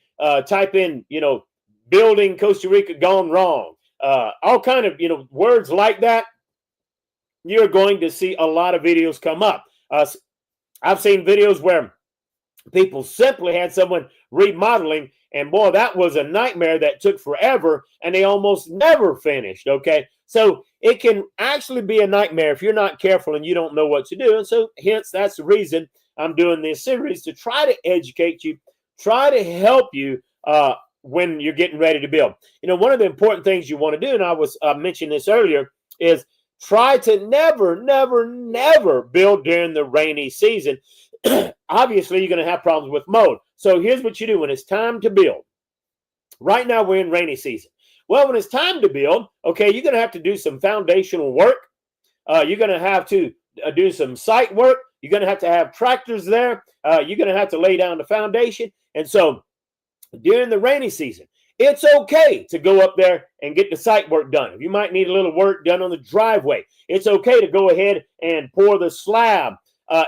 type in, building Costa Rica gone wrong. All kind of, words like that. You're going to see a lot of videos come up. I've seen videos where people simply had someone remodeling, and boy, that was a nightmare that took forever, and they almost never finished, okay? So it can actually be a nightmare if you're not careful and you don't know what to do. And so hence, that's the reason I'm doing this series, to try to educate you, try to help you when you're getting ready to build. One of the important things you want to do, and I was mentioning this earlier, is try to never, never, never build during the rainy season. Obviously, you're going to have problems with mold. So here's what you do when it's time to build. Right now, we're in rainy season. Well, when it's time to build, okay, you're going to have to do some foundational work. You're going to have to do some site work. You're going to have tractors there. You're going to have to lay down the foundation. And so during the rainy season, it's okay to go up there and get the site work done. If you might need a little work done on the driveway, it's okay to go ahead and pour the slab.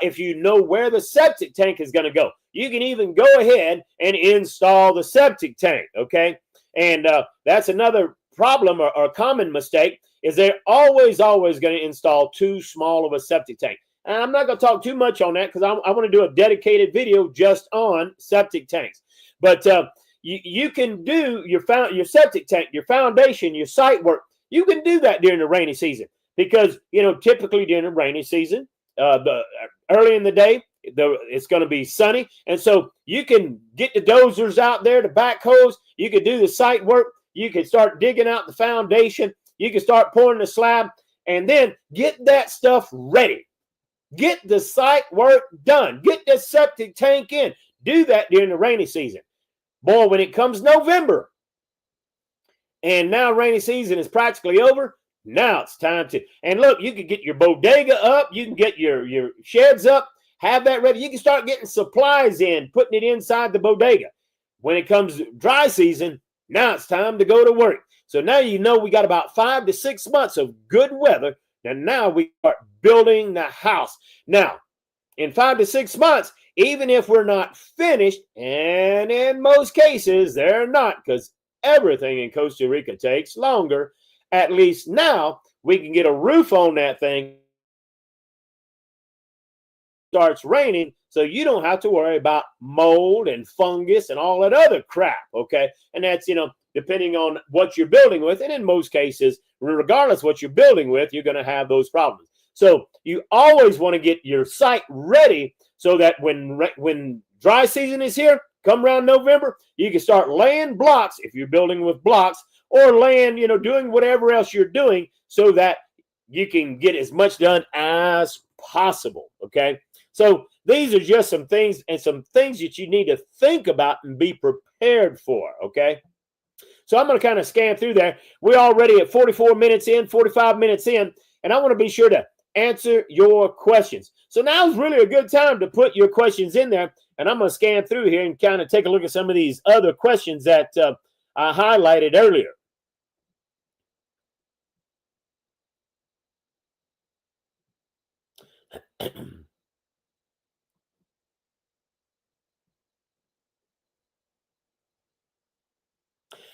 If you know where the septic tank is going to go, you can even go ahead and install the septic tank, okay? And that's another problem or common mistake, is they're always going to install too small of a septic tank. And I'm not going to talk too much on that because I want to do a dedicated video just on septic tanks. But you can do your septic tank, your foundation, your site work. You can do that during the rainy season because, typically during the rainy season, early in the day, it's going to be sunny. And so you can get the dozers out there, the backhoes. You can do the site work. You can start digging out the foundation. You can start pouring the slab and then get that stuff ready. Get the site work done. Get the septic tank in. Do that during the rainy season. Boy, when it comes November, and now rainy season is practically over, now it's time to, and look, you can get your bodega up, you can get your sheds up, have that ready. You can start getting supplies in, putting it inside the bodega. When it comes dry season, now it's time to go to work. So now we got about 5 to 6 months of good weather, and now we start building the house. Now, in 5 to 6 months, even if we're not finished, and in most cases, they're not, because everything in Costa Rica takes longer, at least now we can get a roof on that thing. Starts raining, so you don't have to worry about mold and fungus and all that other crap, okay? And that's, depending on what you're building with, and in most cases, regardless of what you're building with, you're going to have those problems. So you always want to get your site ready so that when dry season is here, come around November, you can start laying blocks if you're building with blocks, or laying, doing whatever else you're doing so that you can get as much done as possible, okay? So these are just some things that you need to think about and be prepared for, okay? So I'm going to kind of scan through there. We're already at 45 minutes in, and I want to be sure to answer your questions. So now is really a good time to put your questions in there, and I'm going to scan through here and kind of take a look at some of these other questions that I highlighted earlier.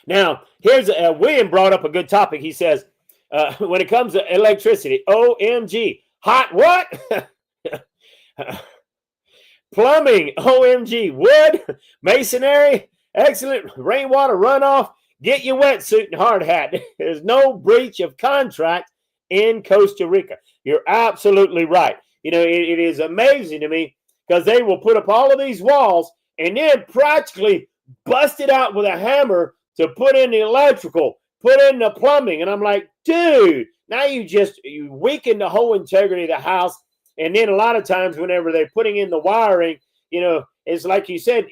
Now, here's William brought up a good topic. He says, when it comes to electricity, OMG, hot what? Plumbing, OMG, wood, masonry, excellent rainwater runoff, get your wetsuit and hard hat. There's no breach of contract in Costa Rica. You're absolutely right. It is amazing to me because they will put up all of these walls and then practically bust it out with a hammer to put in the electrical, put in the plumbing. And I'm like, dude, now you weaken the whole integrity of the house. And then a lot of times whenever they're putting in the wiring, it's like you said,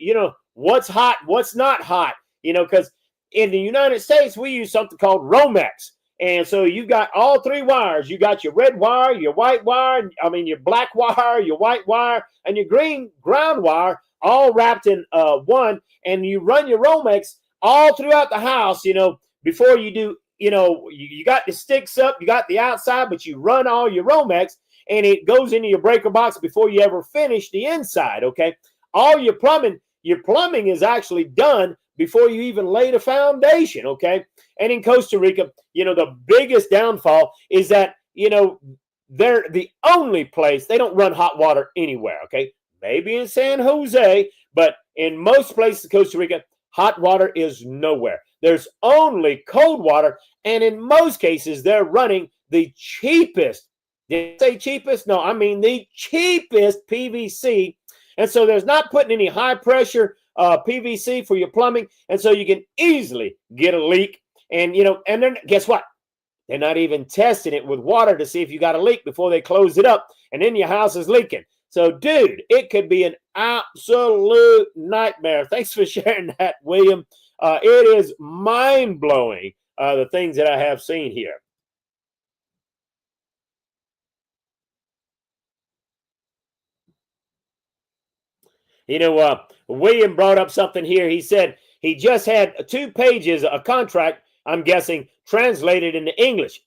what's hot, what's not hot, because in the United States, we use something called Romex. And so you've got all three wires. You got your red wire, your white wire, your black wire, your white wire, and your green ground wire, all wrapped in one. And you run your Romex all throughout the house, before you do, you got the sticks up, you got the outside, but you run all your Romex and it goes into your breaker box before you ever finish the inside, okay? All your plumbing is actually done before you even lay the foundation, okay? And in Costa Rica, the biggest downfall is that, they're the only place, they don't run hot water anywhere, okay? Maybe in San Jose, but in most places in Costa Rica, hot water is nowhere. There's only cold water, and in most cases, they're running the cheapest. Did I say cheapest? No, I mean the cheapest PVC. And so there's not putting any high pressure PVC for your plumbing, and so you can easily get a leak. And and then guess what? They're not even testing it with water to see if you got a leak before they close it up, and then your house is leaking. So, dude, it could be an absolute nightmare. Thanks for sharing that, William. It is mind-blowing, the things that I have seen here. William brought up something here. He said he just had 2 pages, a contract, I'm guessing, translated into English.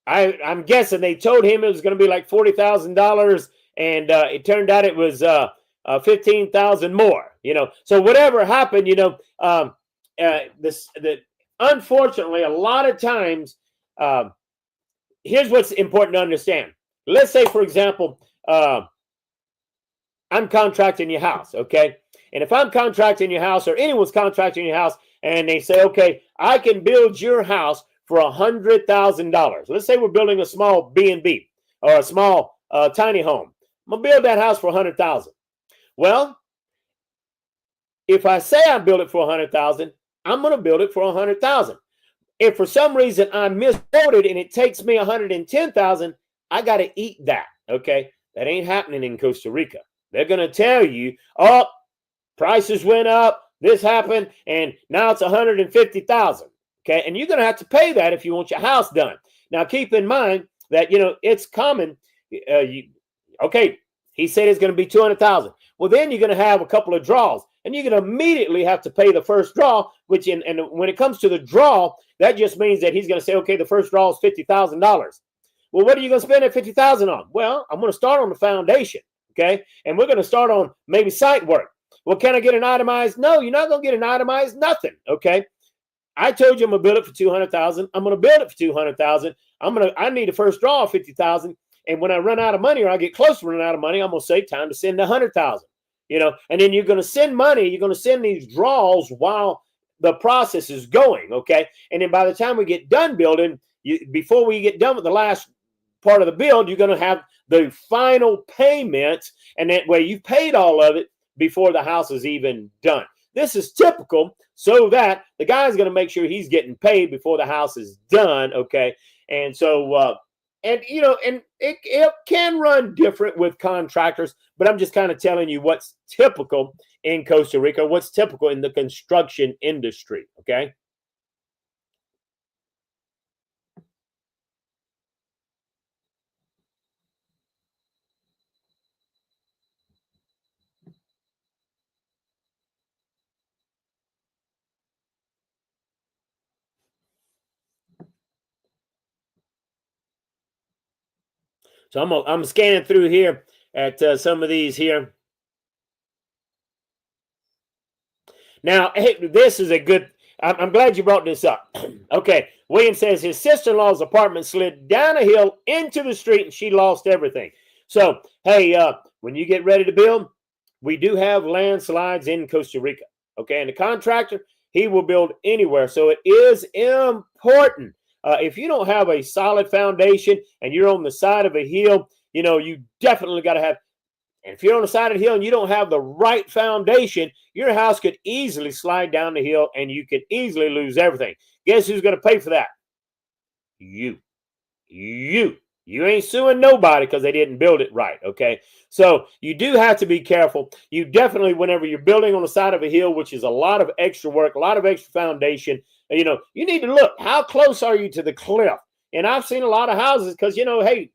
I'm guessing they told him it was going to be like $40,000, and it turned out it was $15,000 more. So whatever happened, unfortunately, a lot of times, here's what's important to understand. Let's say, for example, I'm contracting your house, okay? And if I'm contracting your house, or anyone's contracting your house, and they say, okay, I can build your house for $100,000. Let's say we're building a small B&B or a small tiny home. I'm gonna build that house for $100,000. Well, if I say I build it for $100,000, I'm gonna build it for $100,000. If for some reason I misquoted and it takes me $110,000, I got to eat that. Okay, that ain't happening in Costa Rica. They're gonna tell you, oh, prices went up, this happened, and now it's $150,000. Okay, and you're going to have to pay that if you want your house done. Now, keep in mind that, it's common. Okay, he said it's going to be $200,000. Well, then you're going to have a couple of draws, and you're going to immediately have to pay the first draw, and when it comes to the draw, that just means that he's going to say, okay, the first draw is $50,000. Well, what are you going to spend that $50,000 on? Well, I'm going to start on the foundation, okay, and we're going to start on maybe site work. Well, can I get an itemized? No, you're not going to get an itemized nothing, okay? I told you I'm gonna build it for $200,000. I'm gonna build it for $200,000. I need a first draw of $50,000. And when I run out of money, or I get close to running out of money, I'm gonna say time to send $100,000. And then you're gonna send money. You're gonna send these draws while the process is going. Okay. And then by the time we get done building, before we get done with the last part of the build, you're gonna have the final payment, and that way you've paid all of it before the house is even done. This is typical, so that the guy's going to make sure he's getting paid before the house is done, okay? And so, and it can run different with contractors, but I'm just kind of telling you what's typical in Costa Rica, what's typical in the construction industry, okay? So I'm scanning through here at some of these here. Now, hey, this is a good. I'm glad you brought this up. Okay, William says his sister-in-law's apartment slid down a hill into the street and she lost everything. So, hey, when you get ready to build, we do have landslides in Costa Rica. Okay, and the contractor, he will build anywhere. So it is important. If you don't have a solid foundation and you're on the side of a hill, you definitely got to have. And if you're on the side of the hill and you don't have the right foundation, your house could easily slide down the hill and you could easily lose everything. Guess who's going to pay for that? You. You ain't suing nobody because they didn't build it right, okay? So you do have to be careful. You definitely, whenever you're building on the side of a hill, which is a lot of extra work, a lot of extra foundation, you know, you need to look, how close are you to the cliff? And I've seen a lot of houses because, you know, hey,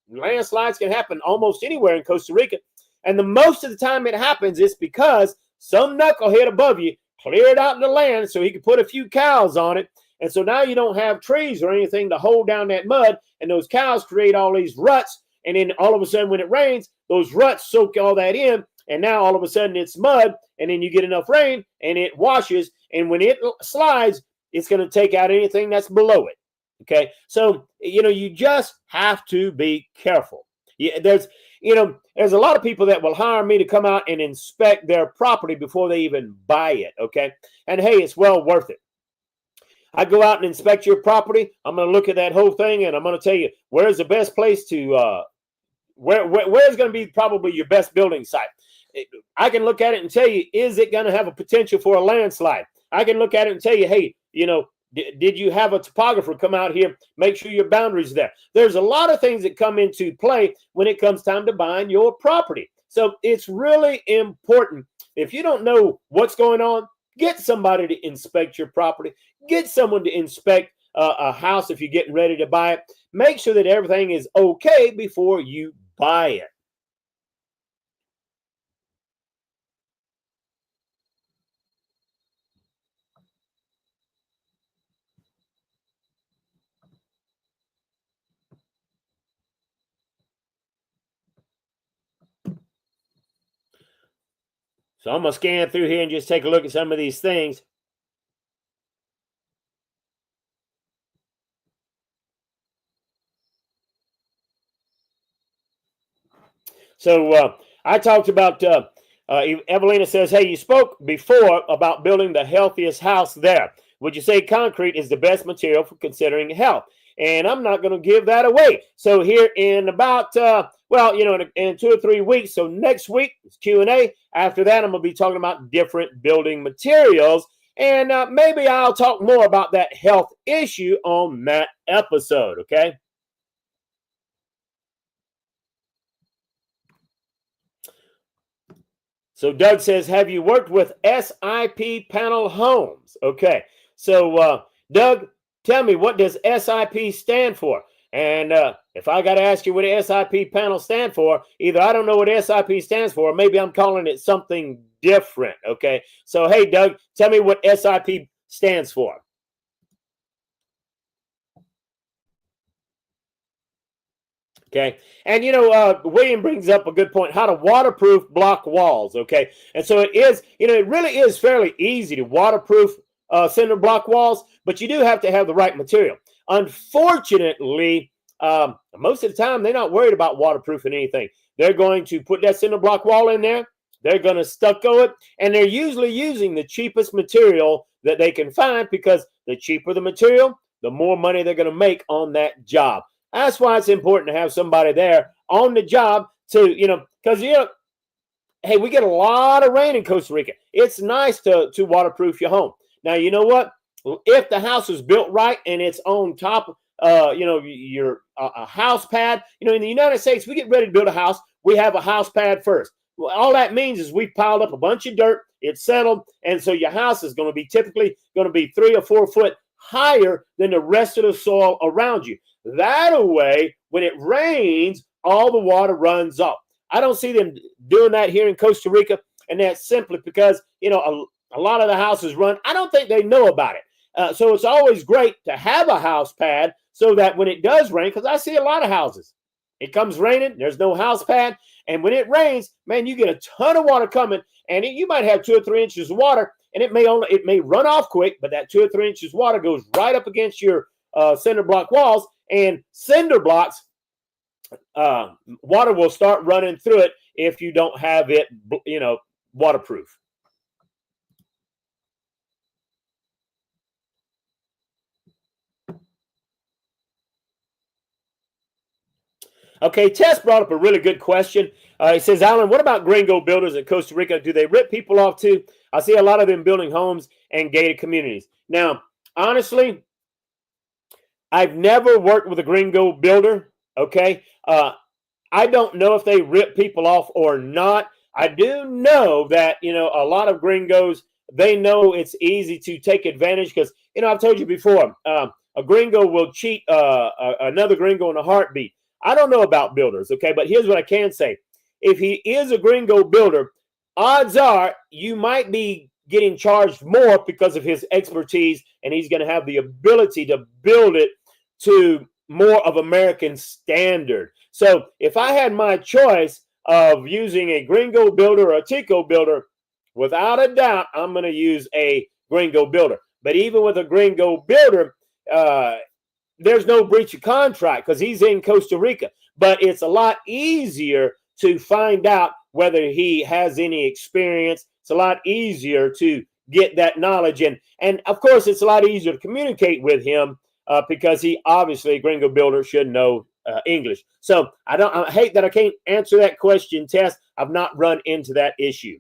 landslides can happen almost anywhere in Costa Rica. And the most of the time it happens is because some knucklehead above you cleared out the land so he could put a few cows on it. And so now you don't have trees or anything to hold down that mud. And those cows create all these ruts. And then all of a sudden when it rains, those ruts soak all that in. And now all of a sudden it's mud. And then you get enough rain and it washes. And when it slides, it's going to take out anything that's below it. Okay. So, you know, you just have to be careful. Yeah, there's a lot of people that will hire me to come out and inspect their property before they even buy it. Okay. And hey, it's well worth it. I go out and inspect your property. I'm going to look at that whole thing and I'm going to tell you where's the best place to, where's going to be probably your best building site. I can look at it and tell you, is it going to have a potential for a landslide? I can look at it and tell you, hey, you know, did you have a topographer come out here, make sure your boundaries are there? There's a lot of things that come into play when it comes time to buying your property. So it's really important. If you don't know what's going on, get somebody to inspect your property. Get someone to inspect a house if you're getting ready to buy it. Make sure that everything is okay before you buy it. So I'm going to scan through here and just take a look at some of these things. So I talked about, Evelina says, hey, you spoke before about building the healthiest house there. Would you say concrete is the best material for considering health? And I'm not going to give that away. So here in about, in 2 or 3 weeks, so next week is Q&A. After that, I'm going to be talking about different building materials. And maybe I'll talk more about that health issue on that episode, okay? So Doug says, have you worked with SIP panel homes? Okay. So Doug, tell me, what does SIP stand for? And if I got to ask you what a SIP panel stand for, either I don't know what SIP stands for, or maybe I'm calling it something different. Okay. So, hey, Doug, tell me what SIP stands for. Okay. And, William brings up a good point, how to waterproof block walls. Okay. And so it is, it really is fairly easy to waterproof cinder block walls, but you do have to have the right material. Unfortunately, most of the time, they're not worried about waterproofing anything. They're going to put that cinder block wall in there. They're going to stucco it. And they're usually using the cheapest material that they can find, because the cheaper the material, the more money they're going to make on that job. That's why it's important to have somebody there on the job to, because, hey, we get a lot of rain in Costa Rica. It's nice to waterproof your home. Now, you know what? If the house is built right and it's on top, your a house pad, in the United States, we get ready to build a house. We have a house pad first. Well, all that means is we've piled up a bunch of dirt. It's settled. And so your house is going to be typically 3 or 4 foot higher than the rest of the soil around you. That way, when it rains, all the water runs off. I don't see them doing that here in Costa Rica, and that's simply because, a lot of the houses run. I don't think they know about it. So it's always great to have a house pad so that when it does rain, because I see a lot of houses, it comes raining, there's no house pad, and when it rains, man, you get a ton of water coming, and you might have 2 or 3 inches of water, and it may run off quick, but that 2 or 3 inches of water goes right up against your cinder block walls, and cinder blocks, water will start running through it if you don't have it, waterproof. Okay, Tess brought up a really good question. He says, Alan, what about gringo builders in Costa Rica? Do they rip people off too? I see a lot of them building homes and gated communities. Now, honestly, I've never worked with a gringo builder. Okay. I don't know if they rip people off or not. I do know that, a lot of gringos, they know it's easy to take advantage because, I've told you before, a gringo will cheat another gringo in a heartbeat. I don't know about builders, okay, but here's what I can say. If he is a gringo builder, odds are you might be getting charged more because of his expertise, and he's going to have the ability to build it to more of American standard. So if I had my choice of using a gringo builder or a Tico builder, without a doubt, I'm going to use a gringo builder. But even with a gringo builder, there's no breach of contract because he's in Costa Rica. But it's a lot easier to find out whether he has any experience. It's a lot easier to get that knowledge. And of course, it's a lot easier to communicate with him because he obviously, a gringo builder, should know English. So I hate that I can't answer that question, Tess. I've not run into that issue.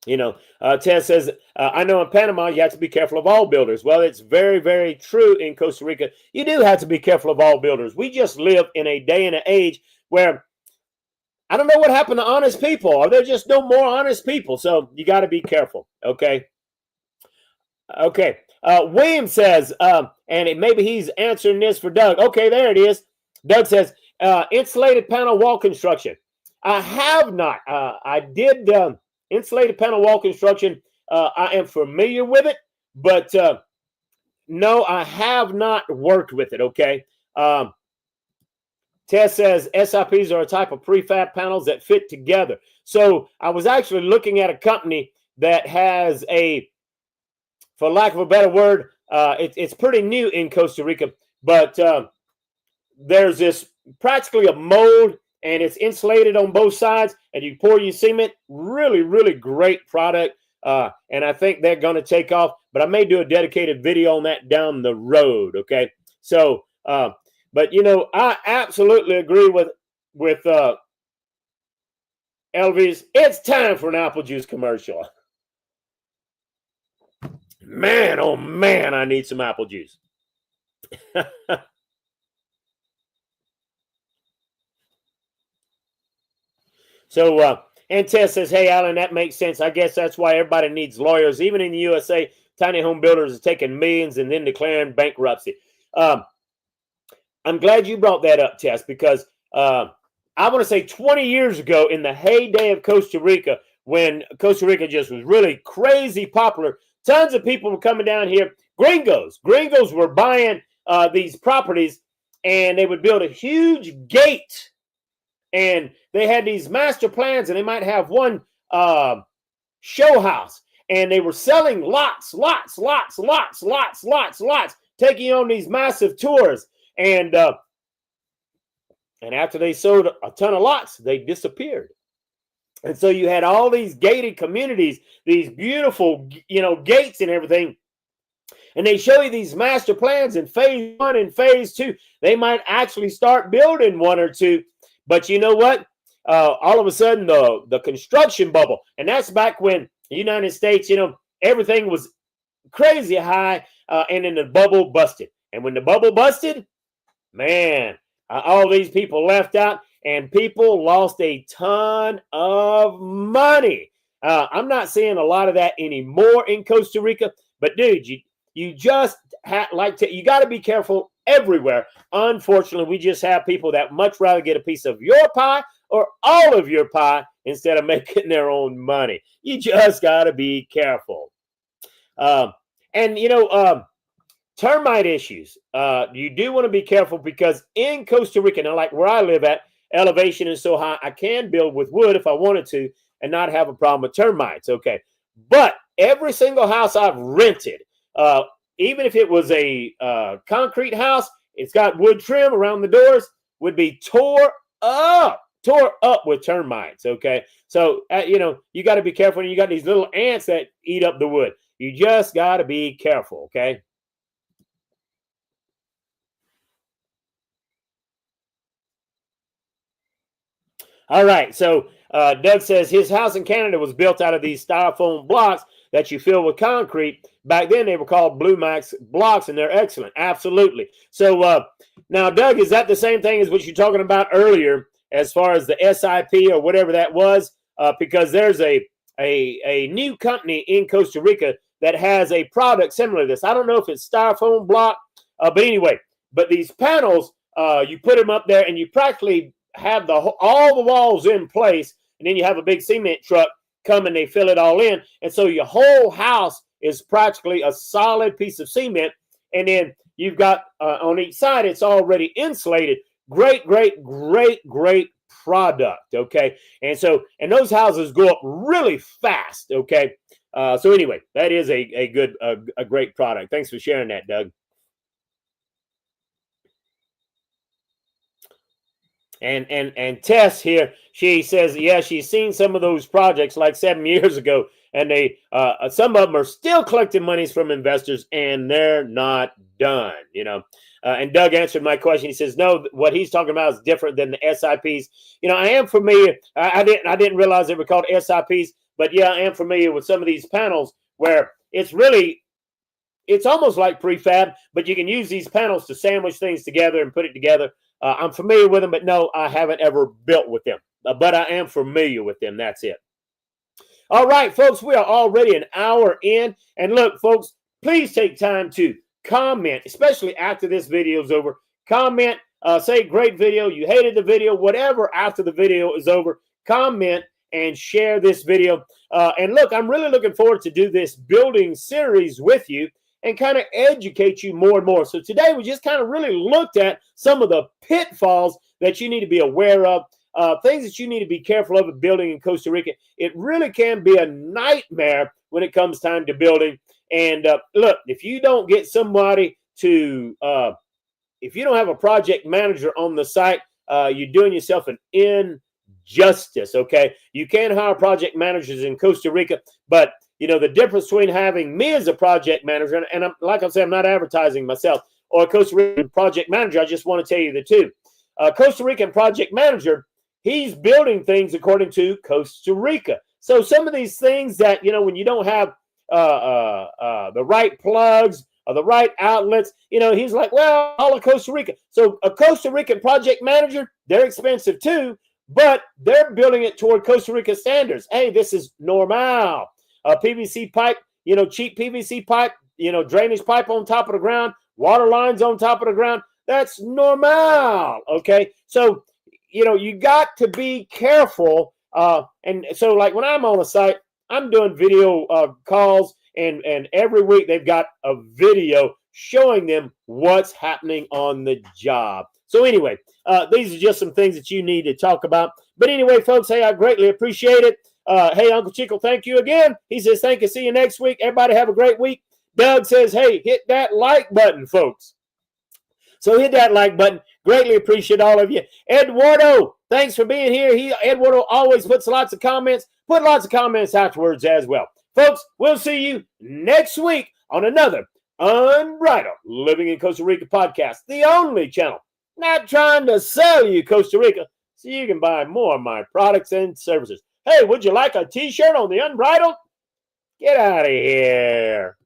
Tess says, I know in Panama you have to be careful of all builders. Well, it's very, very true in Costa Rica. You do have to be careful of all builders. We just live in a day and an age where I don't know what happened to honest people. Or there's just no more honest people. So you got to be careful. Okay. Okay. William says, and maybe he's answering this for Doug. Okay, there it is. Doug says, insulated panel wall construction. I have not. I did insulated panel wall construction. I am familiar with it, but no, I have not worked with it. Okay. Tess says SIPs are a type of prefab panels that fit together. So I was actually looking at a company that has for lack of a better word, it's pretty new in Costa Rica, but there's this practically a mold, and it's insulated on both sides, and you pour your cement. Really, really great product, and I think they're going to take off, but I may do a dedicated video on that down the road, okay? So, but, I absolutely agree with Elvis. It's time for an apple juice commercial. Man, oh man, I need some apple juice. So, and Tess says, hey, Alan, that makes sense. I guess that's why everybody needs lawyers. Even in the USA, tiny home builders are taking millions and then declaring bankruptcy. I'm glad you brought that up, Tess, because I want to say 20 years ago, in the heyday of Costa Rica, when Costa Rica just was really crazy popular, tons of people were coming down here. Gringos were buying these properties, and they would build a huge gate. And they had these master plans, and they might have one show house. And they were selling lots, taking on these massive tours. And after they sold a ton of lots, they disappeared. And so you had all these gated communities, these beautiful, gates and everything. And they show you these master plans in phase 1 and phase 2. They might actually start building 1 or 2. But you know what? All of a sudden, the construction bubble. And that's back when the United States, everything was crazy high. And then the bubble busted. And when the bubble busted, man, all these people left out. And people lost a ton of money. I'm not seeing a lot of that anymore in Costa Rica. But dude, you just you got to be careful everywhere. Unfortunately, we just have people that much rather get a piece of your pie or all of your pie instead of making their own money. You just got to be careful. Termite issues. You do want to be careful because in Costa Rica, now like where I live at, elevation is so high, I can build with wood if I wanted to and not have a problem with termites, okay? But every single house I've rented, even if it was a concrete house, it's got wood trim around the doors, would be tore up with termites, okay? So, you got to be careful. You got these little ants that eat up the wood. You just got to be careful, okay? All right, so Doug says his house in Canada was built out of these styrofoam blocks that you fill with concrete, Back then, they were called Blue Max blocks, and they're excellent. Absolutely. So now, Doug, is that the same thing as what you're talking about earlier as far as the SIP or whatever that was? Because there's a new company in Costa Rica that has a product similar to this. I don't know if it's styrofoam block, but anyway, but these panels, you put them up there and you practically have all the walls in place, and then you have a big cement truck come and they fill it all in. And so your whole house is practically a solid piece of cement. And then you've got on each side, it's already insulated. Great product. Okay. And those houses go up really fast. Okay. So anyway, that is a great product. Thanks for sharing that, Doug. And Tess here, she says, yeah, she's seen some of those projects like 7 years ago, and they some of them are still collecting monies from investors, and they're not done, you know. And Doug answered my question. He says, no, what he's talking about is different than the SIPs. You know, I am familiar. I didn't realize they were called SIPs, but yeah, I am familiar with some of these panels where it's almost like prefab, but you can use these panels to sandwich things together and put it together. I'm familiar with them, but no, I haven't ever built with them. But I am familiar with them. That's it. All right, folks, we are already an hour in. And look, folks, please take time to comment, especially after this video is over. Comment, say great video, you hated the video, whatever after the video is over. Comment and share this video. And look, I'm really looking forward to do this building series with you and kind of educate you more and more. So today we just kind of really looked at some of the pitfalls that you need to be aware of, things that you need to be careful of building in Costa Rica. It really can be a nightmare when it comes time to building. And look, if you don't get somebody to, if you don't have a project manager on the site, you're doing yourself an injustice, okay? You can hire project managers in Costa Rica, but you know, the difference between having me as a project manager, and like I said, I'm not advertising myself, or a Costa Rican project manager, I just want to tell you the two. Costa Rican project manager, he's building things according to Costa Rica. So some of these things that, you know, when you don't have the right plugs or the right outlets, you know, he's like, well, all of Costa Rica. So a Costa Rican project manager, they're expensive too, but they're building it toward Costa Rica standards. Hey, this is normal. PVC pipe, you know, cheap PVC pipe, you know, drainage pipe on top of the ground, water lines on top of the ground. That's normal. Okay. So, you know, you got to be careful. And so like when I'm on a site, I'm doing video calls and every week they've got a video showing them what's happening on the job. So anyway, these are just some things that you need to talk about. But anyway, folks, hey, I greatly appreciate it. Hey, Uncle Chico, thank you again. He says, thank you. See you next week. Everybody have a great week. Doug says, hey, hit that like button, folks. So hit that like button. Greatly appreciate all of you. Eduardo, thanks for being here. Eduardo always puts lots of comments. Put lots of comments afterwards as well. Folks, we'll see you next week on another Unbridled Living in Costa Rica podcast, the only channel not trying to sell you Costa Rica so you can buy more of my products and services. Hey, would you like a t-shirt on the Unbridled? Get out of here.